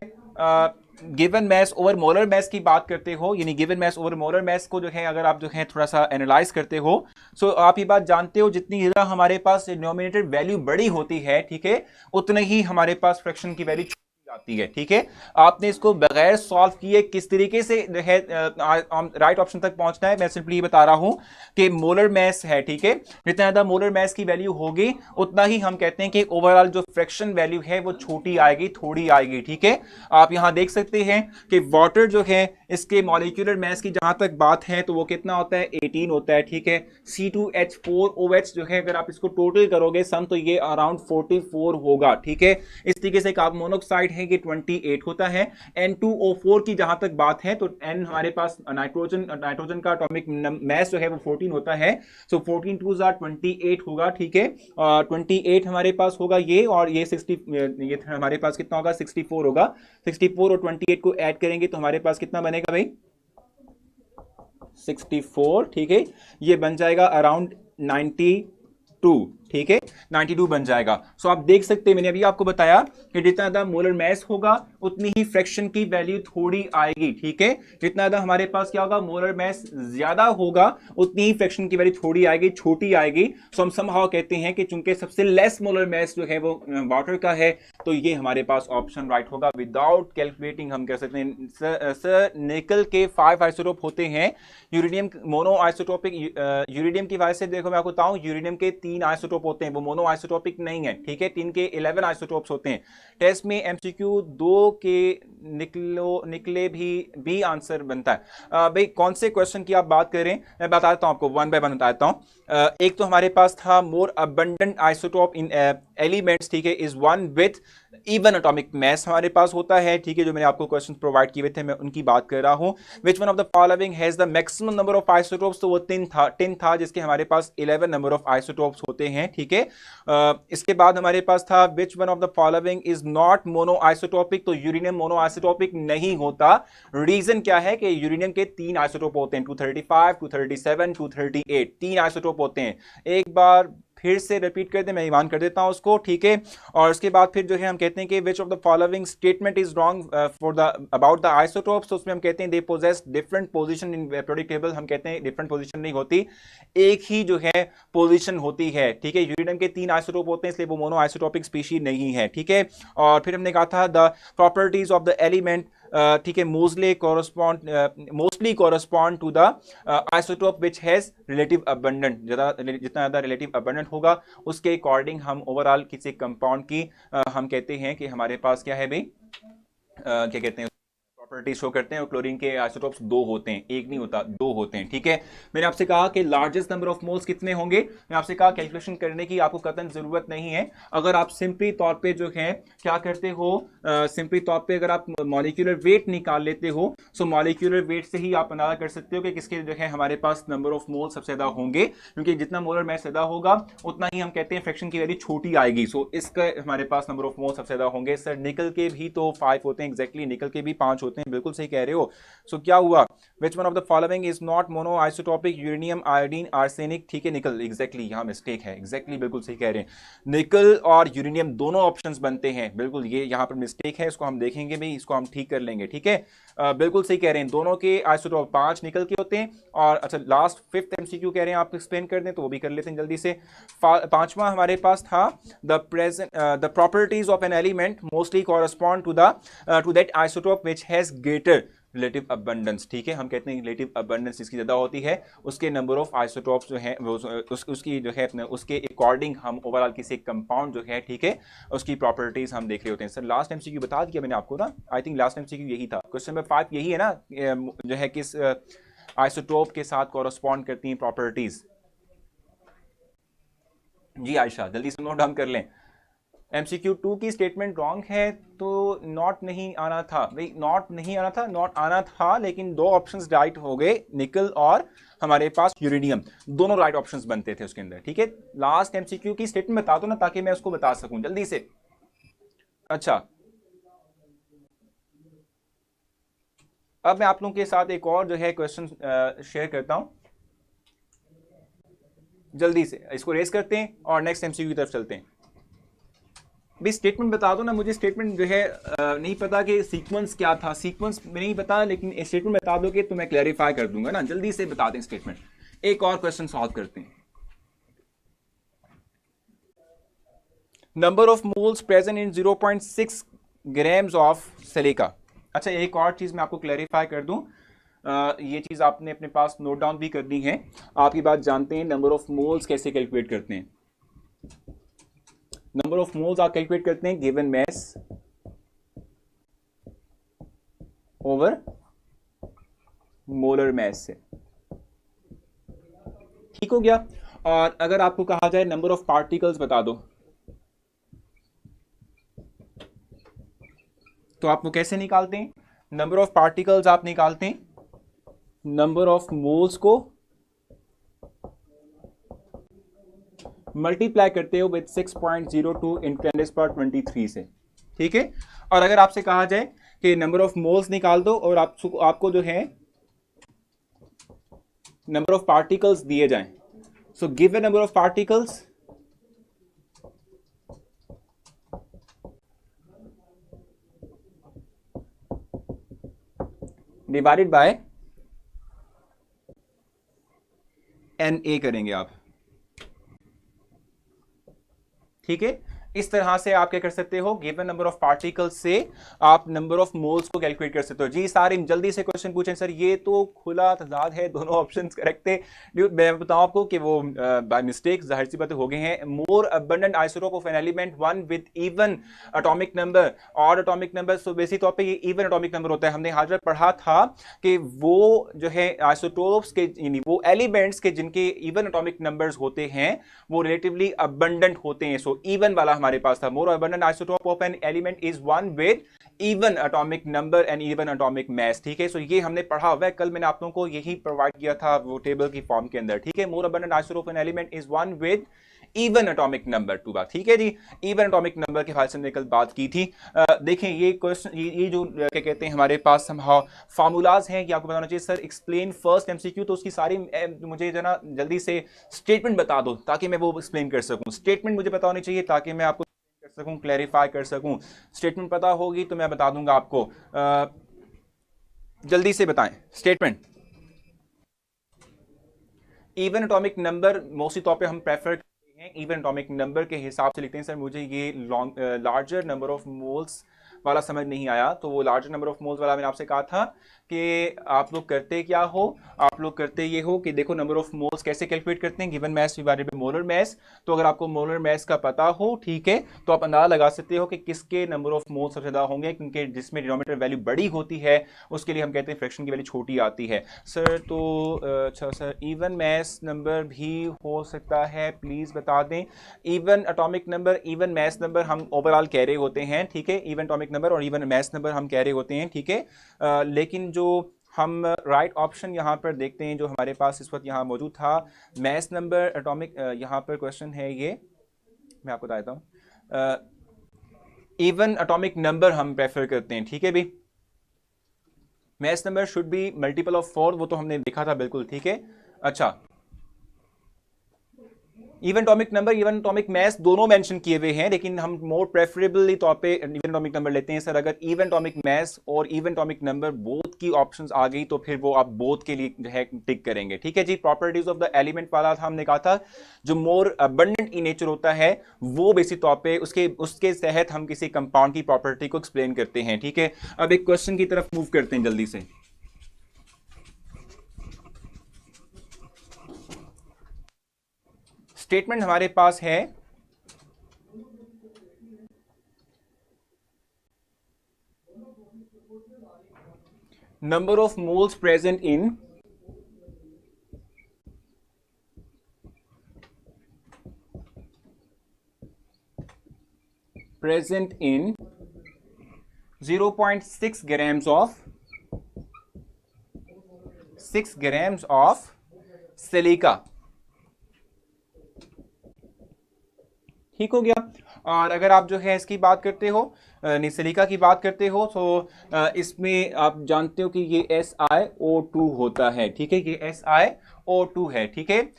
given mass over molar mass की बात करते हो, यानी given mass over molar mass को जो है अगर आप जो है थोड़ा सा एनालाइज करते हो, सो आप ये बात जानते हो जितनी ज्यादा हमारे पास डिनोमिनेटर वैल्यू बड़ी होती है, ठीक है, उतने ही हमारे पास फ्रैक्शन की वैल्यू आती है, ठीक है। आपने इसको बगैर सॉल्व किए किस तरीके से है राइट ऑप्शन तक पहुंचना है, मैं सिंपली ये बता रहा हूं कि मोलर मास है, ठीक है, जितना ज्यादा मोलर मास की वैल्यू होगी उतना ही हम कहते हैं कि ओवरऑल जो फ्रैक्शन वैल्यू है वो छोटी आएगी, थोड़ी आएगी, ठीक है। आप यहां देख सकते हैं कि वाटर जो है इसके मॉलिक्यूलर मास की जहां तक बात है तो वो कितना होता है, 18 होता है, ठीक है। C2H4OH जो है अगर आप इसको टोटल करोगे सम तो ये अराउंड 44 होगा, ठीक है। इस तरीके से कार्बन मोनोऑक्साइड है कि 28 होता है। N2O4 की जहां तक बात है तो N हमारे पास नाइट्रोजन का एटॉमिक मास जो है वो 14 होता है, सो 14 2 28 होगा, ठीक है। 28 हमारे पास होगा ये, और ये 60, ये हमारे पास कितना होगा, 64 होगा। 64 और 28 को ऐड करेंगे तो हमारे पास कितना बनेगा भाई, 64, ठीक है। ये बन जाएगा अराउंड 92, ठीक है, 92 बन जाएगा। सो आप देख सकते हैं मैंने अभी आपको बताया कि जितना ज्यादा मोलर मास होगा उतनी ही फ्रैक्शन की वैल्यू थोड़ी आएगी, ठीक है। जितना ज्यादा हमारे पास क्या होगा, मोलर मास ज्यादा होगा उतनी ही फ्रैक्शन की वैल्यू थोड़ी आएगी, छोटी आएगी। सो हम समहाउ कहते हैं कि चूंकि सबसे लेस मोलर मास जो है वो वाटर का है तो ये हमारे पास ऑप्शन राइट होगा। विदाउट कैलकुलेटिंग हम कह सकते हैं सर निकल के 5 आइसोटोप होते हैं, यूरेनियम मोनो आइसोटोपिक, यूरेनियम की वजह से देखो मैं आपको बताऊं यूरेनियम के 3 आइसोटोप आइसोटोप होते हैं, वो मोनो आइसोटोपिक नहीं है, ठीक है। 3 के 11 आइसोटोप्स होते हैं। टेस्ट में एमसीक्यू 2 के निकले भी आंसर बनता है। भाई कौन से क्वेश्चन की आप बात करें, मैं बता देता हूं आपको, वन बाय वन बता देता हूं। एक तो हमारे पास था मोर अबंडेंट आइसोटोप इन एलिमेंट्स, ठीक है, is one with even atomic mass हमारे पास होता है, ठीक है। जो मैंने आपको क्वेश्चन प्रोवाइड किए थे मैं उनकी बात कर रहा हूं। Which one of the following has the maximum number of isotopes, तो वो 10 था जिसके हमारे पास 11 नंबर ऑफ आइसोटोप्स होते हैं, ठीक है। इसके बाद हमारे पास था which one of the following is not mono isotopic, तो यूरेनियम मोनो आइसोटोपिक नहीं होता। रीजन क्या है कि यूरेनियम के 3 आइसोटोप होते हैं, 235, 237, 238, 3 आइसोटोप होते हैं। एक बार फिर से रिपीट कर दे, मैं ईमान कर देता हूं उसको, ठीक है। और उसके बाद फिर जो है हम कहते हैं कि which of the following statement is wrong for the about the isotopes, तो उसमें हम कहते हैं they possess different position in periodic table. हम कहते हैं डिफरेंट पोजीशन नहीं होती, एक ही जो है पोजीशन होती है, ठीक है। यूरेनियम के 3 आइसोटोप होते हैं, इसलिए वो मोनो आइसोटोपिक स्पीशीज नहीं है, ठीक है। और फिर हमने कहा था the properties of the element, ठीक है, mostly correspond to the isotope which has relative abundant, जितना ज्यादा रिलेटिव अबंडेंट होगा उसके अकॉर्डिंग हम ओवरऑल किसी कंपाउंड की हम कहते हैं कि हमारे पास क्या है भाई, क्या कहते हैं, प्रॉपर्टी शो करते हैं। और क्लोरीन के आइसोटोप्स 2 होते हैं, एक नहीं होता, 2 होते हैं, ठीक है। मैंने आपसे कहा कि लार्जेस्ट नंबर ऑफ मोल्स कितने होंगे, मैं आपसे कहा कैलकुलेशन करने की आपको कतई जरूरत नहीं है। अगर आप सिंपली तौर पे जो है क्या करते हो, सिंपली तौर पे अगर आप मॉलिक्यूलर वेट निकाल लेते हो, सो मॉलिक्यूलर वेट से ही आप अंदाजा कर सकते हो कि किसके जो है हमारे पास नंबर ऑफ मोल सबसे ज्यादा होंगे, क्योंकि जितना मोलर मास ज्यादा होगा उतना ही हम कहते हैं फ्रैक्शन की वैल्यू छोटी आएगी। सो इसका हमारे पास नंबर ऑफ मोल सबसे ज्यादा होंगे। सर निकल के भी तो 5 होते हैं, एग्जैक्टली निकल के भी 5 होते हैं, बिल्कुल सही कह रहे हो। सो क्या हुआ, which one of the following is not mono isotopic, uranium, iodine, arsenic, ठीक है। निकल एग्जैक्टली यहाँ मिस्टेक है, एग्जैक्टली बिल्कुल सही कह रहे हैं। निकल और यूरेनियम दोनों ऑप्शंस बनते हैं, बिल्कुल ये यहाँ पर मिस्टेक है, इसको हम देखेंगे भाई, इसको हम ठीक कर लेंगे, ठीक है। बिल्कुल सही कह रहे हैं, दोनों के आइसोटोप 5 निकल के होते हैं। और अच्छा लास्ट 5th एमसीक्यू कह रहे हैं आप एक्सप्लेन कर दें, तो वो भी कर लेते हैं जल्दी से। 5वां हमारे पास था the properties of an element mostly correspond to that isotope which has greater relative abundance, ठीक है। हम कहते हैं रिलेटिव अबंडेंस जिसकी ज्यादा होती है उसके नंबर ऑफ आइसोटोप्स जो है उसकी जो है उसके अकॉर्डिंग हम ओवरऑल किसी कंपाउंड जो है, ठीक है, उसकी प्रॉपर्टीज हम देख रहे होते हैं। सर लास्ट एमसीक्यू बता दिया मैंने आपको ना, आई थिंक लास्ट एमसीक्यू यही था, क्वेश्चन नंबर 5 यही है ना, जो है किस आइसोटोप के साथ कॉरस्पॉन्ड करती हैं प्रॉपर्टीज। जी आयशा जल्दी से नोट डाउन कर लें। MCQ 2 की स्टेटमेंट रॉन्ग है, तो नॉट नहीं आना था भाई, नॉट नहीं आना था, नॉट आना था, लेकिन 2 ऑप्शंस राइट हो गए, निकल और हमारे पास यूरेनियम, दोनों राइट ऑप्शंस बनते थे उसके अंदर, ठीक है। लास्ट MCQ की स्टेटमेंट बता दो ना, ताकि मैं उसको बता सकूं जल्दी से। अच्छा अब मैं आप लोगों के साथ एक और जो है क्वेश्चन शेयर करता हूं, जल्दी से इसको रेस करते हैं और नेक्स्ट MCQ की तरफ चलते हैं। भी स्टेटमेंट बता दो ना मुझे, स्टेटमेंट जो है नहीं पता कि सीक्वेंस क्या था, सीक्वेंस में नहीं पता, लेकिन स्टेटमेंट बता दोगे तो मैं क्लैरिफाई कर दूंगा ना, जल्दी से बता दें स्टेटमेंट। एक और क्वेश्चन सॉल्व करते हैं। Number of moles present in 0.6 grams of silica. अच्छा एक और चीज मैं आपको क्लैरिफाई कर दूं, ये चीज आपने अपने पास नोट डाउन भी करनी है। आपकी बात जानते हैं नंबर ऑफ मोल्स कैसे कैलकुलेट करते हैं। नंबर ऑफ मोल्स आप कैलकुलेट करते हैं given mass over molar mass से, ठीक हो गया। और अगर आपको कहा जाए नंबर ऑफ पार्टिकल्स बता दो, तो आप वो कैसे निकालते हैं, नंबर ऑफ पार्टिकल्स आप निकालते हैं नंबर ऑफ मोल्स को मल्टीप्लाई करते हो विद 6.02 × 10⁻23 से, ठीक है। और अगर आपसे कहा जाए कि नंबर ऑफ मोल्स निकाल दो और आपको जो है नंबर ऑफ पार्टिकल्स दिए जाएं, so give a number of particles divided by NA करेंगे आप, ठीक है। इस तरह से आप क्या कर सकते हो, गिवन नंबर ऑफ पार्टिकल्स से आप नंबर ऑफ मोल्स को कैलकुलेट कर सकते हो। जी सारे जल्दी से क्वेश्चन पूछें सर, ये तो खुला तजाद है, दोनों ऑप्शंस करेक्ट थे। मैं बताऊं आपको कि वो बाय मिस्टेक जाहिर सी बातें हो गई हैं। मोर abundant isotope of an element one with even atomic number और एटॉमिक नंबर, सो बेसिक तौर पे ये इवन एटॉमिक नंबर होता है। हमने हाजिर पढ़ा था कि वो जो है आइसोटोप्स के यानी वो एलिमेंट्स के जिनके इवन एटॉमिक नंबर्स होते हैं वो रिलेटिवली अबंडेंट होते हैं। सो इवन वाला हमारे पास था। मोर abundant isotope of an element is one with even atomic number and even atomic mass. ठीक है, सो ये हमने पढ़ा हुआ है, कल मैंने आप लोगों को यही प्रोवाइड किया था वो टेबल की फॉर्म के अंदर। ठीक है, मोर abundant isotope of an element is one with even atomic number two बात। ठीक है जी, इवन एटॉमिक नंबर के हाल से हमने कल बात की थी। देखें ये क्वेश्चन, ये जो क्या कहते हैं हमारे पास फार्मूलाज हैं, ये आपको बताना चाहिए सर एक्सप्लेन फर्स्ट एमसीक्यू, तो उसकी सारी मुझे जो ना जल्दी से स्टेटमेंट बता दो ताकि मैं वो एक्सप्लेन कर सकूं। स्टेटमेंट मुझे पता होनी चाहिए ताकि मैं आपको कर सकूं, क्लैरिफाई कर सकूं। स्टेटमेंट पता होगी तो मैं बता दूंगा आपको। जल्दी से बताएं statement. Even atomic number mostly तौर पे हम प्रेफर इवन एटॉमिक नंबर के हिसाब से लिखते हैं। सर मुझे ये लार्जर नंबर ऑफ मोल्स वाला समझ नहीं आया, तो वो लार्जर नंबर ऑफ मोल्स वाला मैंने आपसे कहा था कि आप लोग करते क्या हो, आप लोग करते ये हो कि देखो नंबर ऑफ मोल्स कैसे कैलकुलेट करते हैं, given mass divided by molar mass. तो अगर आपको मोलर मास का पता हो, ठीक है, तो आप अंदाजा लगा सकते हो कि किसके नंबर ऑफ मोल्स सबसे ज़्यादा होंगे, क्योंकि जिसमें डिनोमिनेटर वैल्यू बड़ी होती है उसके लिए हम कहते हैं फ्रैक्शन की वैल्यू छोटी आती है। सर तो अच्छा सर इवन मास नंबर भी हो सकता है, प्लीज़ बता दें। Even atomic number, even mass number हम ओवरऑल कह रहे होते हैं, ठीक है, इवन एटॉमिक नंबर और इवन मास नंबर हम कह रहे होते हैं, ठीक है। लेकिन जो हम राइट ऑप्शन यहाँ पर देखते हैं जो हमारे पास इस वक्त यहाँ मौजूद था, मास नंबर एटॉमिक, यहाँ पर क्वेश्चन है ये, मैं आपको बताता हूँ। इवन एटॉमिक नंबर हम प्रेफर करते हैं, ठीक है भी। Mass number should be multiple of 4, वो तो हमने देखा था बिल्कुल, ठीक है। अच्छा, even atomic number, even atomic mass दोनों मेंशन किए हुए हैं, लेकिन हम मोर प्रेफरेबली तौर पे इवन एटॉमिक नंबर लेते हैं। सर अगर इवन एटॉमिक मास और इवन एटॉमिक नंबर बोथ की ऑप्शंस आ गई तो फिर वो आप बोथ के लिए जो है टिक करेंगे, ठीक है जी। प्रॉपर्टीज ऑफ द एलिमेंट वाला था, हमने कहा था जो मोर अबंडेंट इन नेचर होता है वो बेसिक तौर पे उसके तहत हम किसी कंपाउंड की प्रॉपर्टी को एक्सप्लेन करते हैं, ठीक है। अब एक क्वेश्चन की तरफ मूव करते हैं जल्दी से। स्टेटमेंट हमारे पास है number of moles present in present in 0.6 grams of 6 grams of silica, ठीक हो गया। और अगर आप जो है इसकी बात करते हो, सिलिका की बात करते हो, तो इसमें आप जानते हो कि ये SiO2 होता है, ठीक है, ये SiO2 है, ठीक है।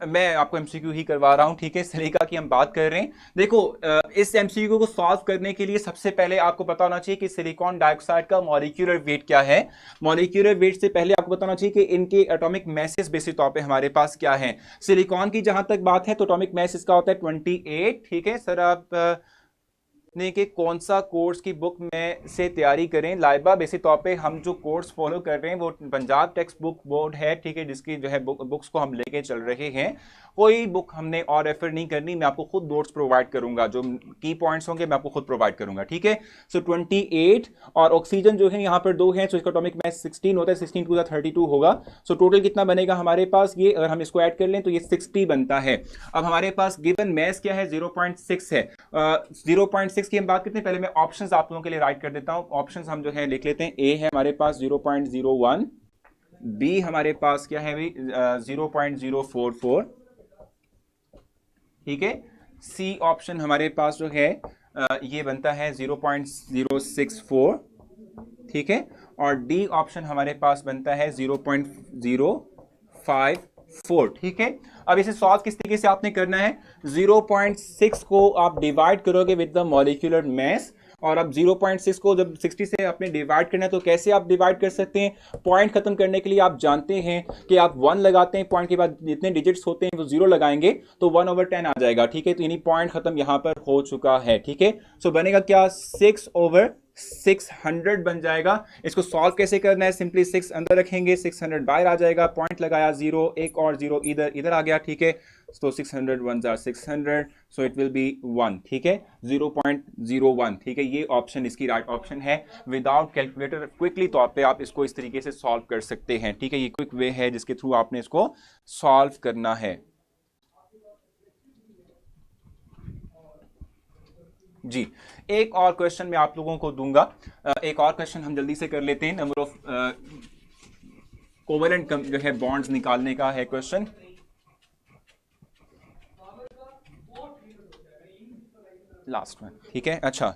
मैं आपको एमसीक्यू ही करवा रहा हूं, ठीक है, सिलिका की हम बात कर रहे हैं। देखो इस एमसीक्यू को सॉल्व करने के लिए सबसे पहले आपको पता होना चाहिए कि सिलिकॉन डाइऑक्साइड का मॉलिक्यूलर वेट क्या है। मॉलिक्यूलर वेट से पहले आपको बताना चाहिए कि इनके एटॉमिक मैसेज बेसिक तौर पे हमारे पास क्या है। सिलिकॉन की जहां तक बात है तो एटॉमिक मैस इसका होता है 28, ठीक है। सर आप ने कि कौन सा कोर्स की बुक में से तैयारी करें, लाइबा बेसिक तौर पे हम जो कोर्स फॉलो कर रहे हैं वो पंजाब टेक्स्ट बुक बोर्ड है, ठीक है, जिसकी जो है बुक्स को हम लेके चल रहे हैं। कोई बुक हमने और रेफर नहीं करनी, मैं आपको खुद नोट्स प्रोवाइड करूंगा, जो की पॉइंट्स होंगे मैं आपको खुद प्रोवाइड करूंगा, ठीक है। सो 28 और ऑक्सीजन जो है यहाँ पर 2 है, सो इसका एटॉमिक मास 16 होता है, 16 टू द 32 होगा। सो टोटल कितना बनेगा हमारे पास, ये अगर हम इसको ऐड कर लें तो ये 60 बनता है। अब हमारे पास गिवन मास क्या है, 0.6 है। 0.6 की हम बात करते हैं, पहले मैं ऑप्शंस आप लोगों के लिए राइट कर देता हूं। ऑप्शंस हम जो है लिख लेते हैं। ए है हमारे पास 0.01, बी हमारे पास क्या है भाई 0.044, ठीक है। सी ऑप्शन हमारे पास जो है ये बनता है 0.064, ठीक है। और डी ऑप्शन हमारे पास बनता है 0.054, ठीक है। अब इसे सॉल्व किस तरीके से आपने करना है, 0.6 को आप डिवाइड करोगे विद द मॉलिक्यूलर मास और अब 0.6 को जब 60 से आपने डिवाइड करना है तो कैसे आप डिवाइड कर सकते हैं? पॉइंट खत्म करने के लिए आप जानते हैं कि आप 1 लगाते हैं, पॉइंट के बाद जितने डिजिट्स होते हैं वो 0 लगाएंगे तो 1/10 आ जाएगा, ठीक है। तो यानी पॉइंट खत्म यहां पर हो चुका है, ठीक है। सो बनेगा क्या? 6/600 बन जाएगा। इसको सॉल्व कैसे करना है? सिंपली 6 अंदर रखेंगे, 600 बाहर आ जाएगा, पॉइंट लगाया 0, एक और 0 इधर आ गया, ठीक है। तो 600 1 are 600, so it will be 1, ठीक है, 0.01, ठीक है। ये ऑप्शन इसकी राइट ऑप्शन है। विदाउट कैलकुलेटर क्विकली तौर पे आप इसको इस तरीके से सॉल्व कर सकते हैं, ठीक है। ये क्विक वे है जिसके थ्रू आपने इसको सॉल्व करना है जी। एक और क्वेश्चन मैं आप लोगों को दूंगा, एक और क्वेश्चन हम जल्दी से कर लेते हैं। नंबर ऑफ कोवेलेंट जो है बॉन्ड्स निकालने का है क्वेश्चन। लास्ट में, ठीक है। अच्छा,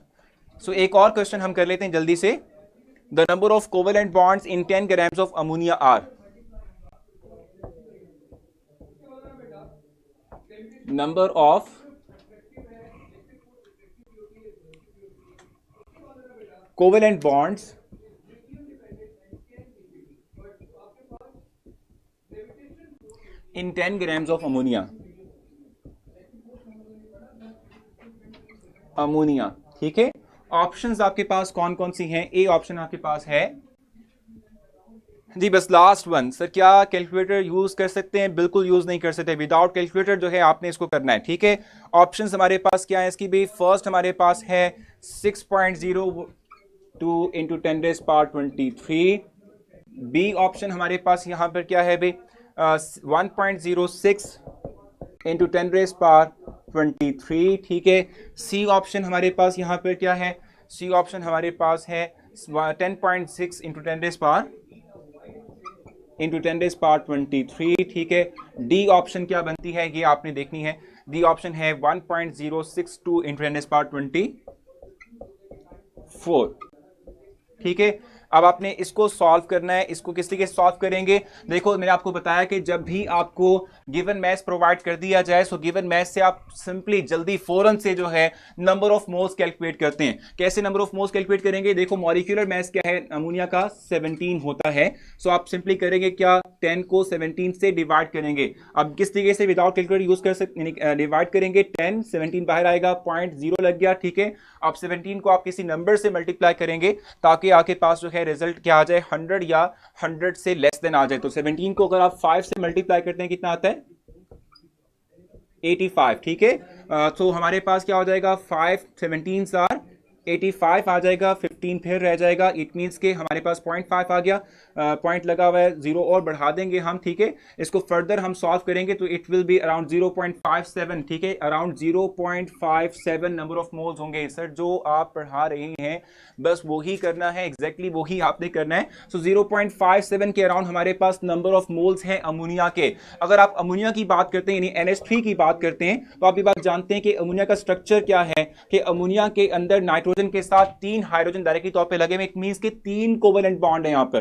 सो एक और क्वेश्चन हम कर लेते हैं जल्दी से। The number of covalent bonds in 10 grams of ammonia are. Number of covalent bonds in 10 grams of ammonia, ठीक है। ऑप्शंस आपके पास कौन कौन सी हैं? ए ऑप्शन आपके पास है जी, बस लास्ट वन। सर क्या कैलकुलेटर यूज कर सकते हैं? बिल्कुल यूज नहीं कर सकते, विदाउट कैलकुलेटर जो है आपने इसको करना है, ठीक है। ऑप्शंस हमारे पास क्या है इसकी भी? फर्स्ट हमारे पास है 6.02 इंटू 10⁻23। बी ऑप्शन हमारे पास यहां पर क्या है भाई? 1.06 इंटू 10⁻23, ठीक है। सी ऑप्शन हमारे पास यहां पर क्या है? सी ऑप्शन हमारे पास है 10.6 इंटू 10⁻23, ठीक है। डी ऑप्शन क्या बनती है ये आपने देखनी है। डी ऑप्शन है 1.062 इंटू 10⁻24, ठीक है। अब आपने इसको सॉल्व करना है। इसको किस तरीके से सॉल्व करेंगे? देखो, मैंने आपको बताया कि जब भी आपको गिवन मैथ्स प्रोवाइड कर दिया जाए सो गिवन मैथ्स से आप सिंपली जल्दी फौरन से जो है नंबर ऑफ मोल्स कैलकुलेट करते हैं। कैसे नंबर ऑफ मोल्स कैलकुलेट करेंगे? देखो, मॉलिक्यूलर मास क्या है अमोनिया का? 17 होता है। सो आप सिंपली करेंगे क्या? 10 को 17 से डिवाइड करेंगे। अब किस तरीके से विदाउट कैलकुलेटर यूज कर सकते? डिवाइड करेंगे 10, 17 बाहर आएगा, 0.0 लग गया, ठीक है। अब 17 को आप किसी नंबर से मल्टीप्लाई करेंगे ताकि आपके पास जो है रिजल्ट क्या आ जाए? 100 या 100 से लेस देन आ जाए। तो 17 को अगर आप 5 से मल्टीप्लाई करते हैं कितना आता है? 85, ठीक है। तो हमारे पास क्या हो जाएगा? 5 17 आर 85 आ जाएगा, 15 फिर रह जाएगा। इट मीन्स के हमारे पास 0.5 आ गया, पॉइंट लगा हुआ है, 0 और बढ़ा देंगे हम, ठीक है। इसको फर्दर हम सॉल्व करेंगे तो इट विल बी अराउंड 0.57, ठीक है। अराउंड 0.57 नंबर ऑफ मोल्स होंगे। सर जो आप पढ़ा रहे हैं बस वही करना है, एग्जैक्टली वही आपने करना है। सो 0.57 के अराउंड हमारे पास नंबर ऑफ मोल्स हैं अमोनिया के। अगर आप अमोनिया की बात करते हैं यानी NH3 की बात करते हैं तो आप ये बात जानते हैं कि अमोनिया का स्ट्रक्चर क्या है कि अमोनिया के अंदर नाइट्रोजन के साथ 3 हाइड्रोजन डायरेक्टली तौर पे लगे हुए। इट मींस के 3 कोवेलेंट बॉन्ड है। यहां पर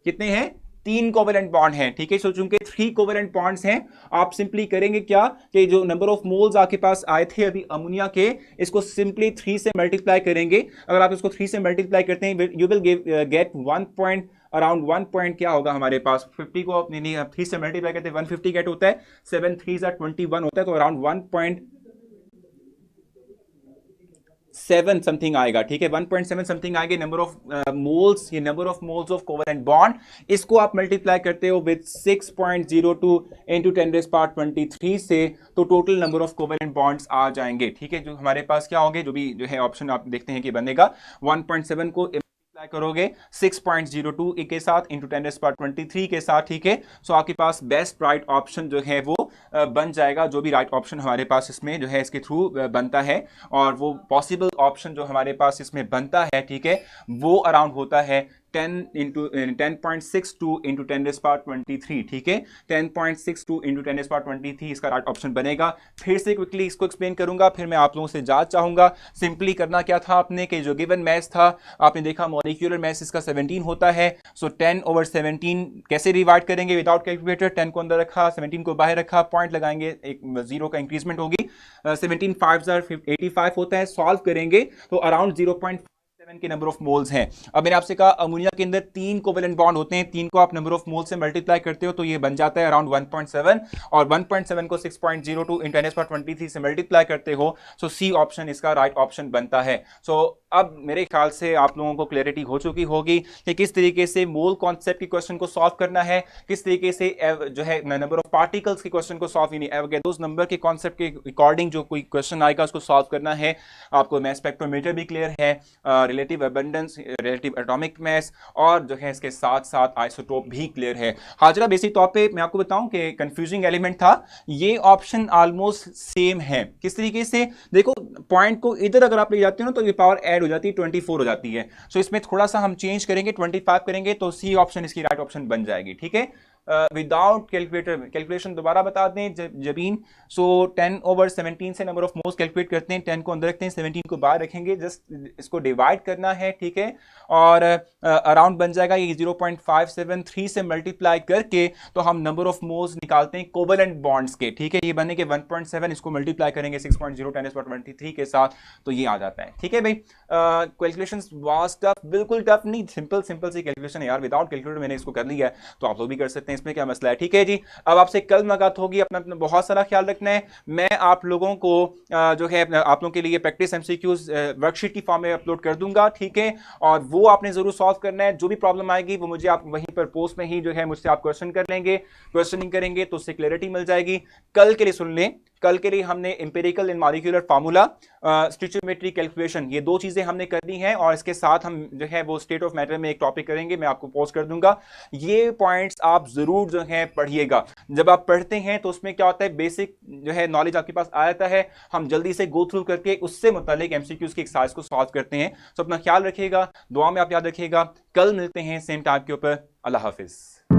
कितने हैं? 3 कोवेलेंट बॉन्ड हैं, ठीक है। सो चूंकि 3 कोवेलेंट बॉन्ड्स हैं, आप सिंपली करेंगे क्या कि जो नंबर ऑफ मोल्स आपके पास आए थे अभी अमोनिया के, इसको सिंपली 3 से मल्टीप्लाई करेंगे। अगर आप इसको 3 से मल्टीप्लाई करते हैं you will get 1 point around 1 point क्या होगा हमारे पास? 50 को आप 3 से मल्टीप्लाई करते हैं 150 गेट होता है, 7 3 21 होता है, तो अराउंड 1.7 समथिंग आएगा, ठीक है। 1.7 समथिंग आएगा नंबर ऑफ मोल्स, ये number of moles of covalent bond. इसको आप मल्टीप्लाई करते हो विद 6.02 इंटू 10⁻23 से, तो total number of covalent bonds आ जाएंगे, ठीक है। जो हमारे पास क्या होंगे, जो भी जो है ऑप्शन आप देखते हैं कि बनेगा 1.7 को करोगे 6.02 के साथ इंटू 10⁻23 के साथ, ठीक है। सो आपके पास बेस्ट राइट ऑप्शन जो है वो बन जाएगा। जो भी राइट ऑप्शन हमारे पास इसमें जो है इसके थ्रू बनता है, और वो पॉसिबल ऑप्शन जो हमारे पास इसमें बनता है, ठीक है, वो अराउंड होता है 10.62 इंटू 10⁻23, ठीक है, 10.62 इंटू 10⁻23 इसका राइट ऑप्शन बनेगा। फिर से क्विकली इसको एक्सप्लेन करूंगा, फिर मैं आप लोगों से जांच चाहूंगा। सिंपली करना क्या था आपने कि जो गिवन मैथ था आपने देखा मॉलिक्यूलर मैथ इसका 17 होता है। सो 10/17 कैसे डिवाइड करेंगे विदाउट कैलकुलेटर, 10 को अंदर रखा 17 को बाहर रखा, पॉइंट लगाएंगे, एक जीरो का इंक्रीजमेंट होगी, 17 5 85 होता है। सॉल्व करेंगे तो अराउंड 0.7 के नंबर ऑफ मोल्स हैं। अब मैंने आपसे कहा अमोनिया के अंदर 3 कोवेलेंट बॉन्ड होते हैं, 3 को आप नंबर ऑफ मोल से मल्टीप्लाई करते हो तो ये बन जाता है अराउंड 1.7, और 1.7 को 6.02 इन 10⁻23 से मल्टीप्लाई करते हो, सो सी ऑप्शन इसका राइट ऑप्शन बनता है। सो अब मेरे ख्याल से आप लोगों को क्लैरिटी हो चुकी होगी कि किस तरीके से मोल कॉन्सेप्ट के क्वेश्चन को सॉल्व करना है, किस तरीके से जो है नंबर ऑफ पार्टिकल्स के क्वेश्चन को सॉल्व, यानी एवोगैड्रोस नंबर के कॉन्सेप्ट के अकॉर्डिंग जो कोई क्वेश्चन आएगा उसको सॉल्व करना है। आपको मैस स्पेक्ट्रोमीटर भी क्लियर है, रिलेटिव अबंडेंस, रिलेटिव एटॉमिक मास, और जो है इसके साथ साथ आइसोटोप भी क्लियर है। हाजरा बेसिक तौर पे मैं आपको बताऊं कि कंफ्यूजिंग एलिमेंट था, ये ऑप्शन ऑलमोस्ट सेम है। किस तरीके से देखो, पॉइंट को इधर अगर आप ले जाते हो ना तो ये पावर ऐड हो जाती है, 24 हो जाती है। सो इसमें थोड़ा सा हम चेंज करेंगे, 25 करेंगे तो सी ऑप्शन इसकी राइट ऑप्शन बन जाएगी, ठीक है। विदाउट कैलकुलेटर, कैलकुलेशन दोबारा बता दें जबीन। सो 10/17 से नंबर ऑफ मोल्स कैलकुलेट करते हैं, 10 को अंदर रखते हैं, 17 को बाहर रखेंगे, जस्ट इसको डिवाइड करना है, ठीक है, और अराउंड बन जाएगा ये 0.573 से मल्टीप्लाई करके तो हम नंबर ऑफ मोल्स निकालते हैं कोवेलेंट बॉन्ड्स के, ठीक है। ये बने के 1.7, इसको मल्टीप्लाई करेंगे 6.0 10⁻23 के साथ तो ये आ जाता है, ठीक है भाई। कैलकुलेशंस वाज टफ, बिल्कुल टफ नहीं, सिंपल सी कैलकुलेशन है यार, विदाउट कैलकुलेटर मैंने इसको कर लिया है तो आप लोग भी कर सकते हैं, इसमें क्या मसला है, ठीक है जी। अब आपसे कल मुलाकात होगी, अपना बहुत सारा ख्याल रखना है। मैं आप लोगों को जो है आप लोगों के लिए प्रैक्टिस एमसीक्यूज वर्कशीट की फॉर्म में अपलोड कर दूंगा, ठीक है, और वो आपने जरूर सॉल्व करना है। जो भी प्रॉब्लम आएगी वो मुझे आप वहीं पर पोस्ट में ही जो है मुझसे आप क्वेश्चन कर लेंगे, क्वेश्चनिंग करेंगे तो उससे क्लैरिटी मिल जाएगी। कल के लिए सुन लें, कल के लिए हमने empirical and molecular formula, stoichiometry calculation, ये दो चीजें हमने करनी है, और इसके साथ हम जो है वो स्टेट ऑफ मैटर में एक टॉपिक करेंगे, मैं आपको पोस्ट कर दूंगा। ये पॉइंट्स आप जरूर जो है पढ़िएगा। जब आप पढ़ते हैं तो उसमें क्या होता है, बेसिक जो है नॉलेज आपके पास आ जाता है, हम जल्दी से गो थ्रू करके उससे मुतालिक एमसीक्यूज की एक्सरसाइज को सॉल्व करते हैं। तो अपना ख्याल रखिएगा, दुआ में आप याद रखिएगा। कल मिलते हैं सेम टाइम के ऊपर। अल्लाह हाफिज।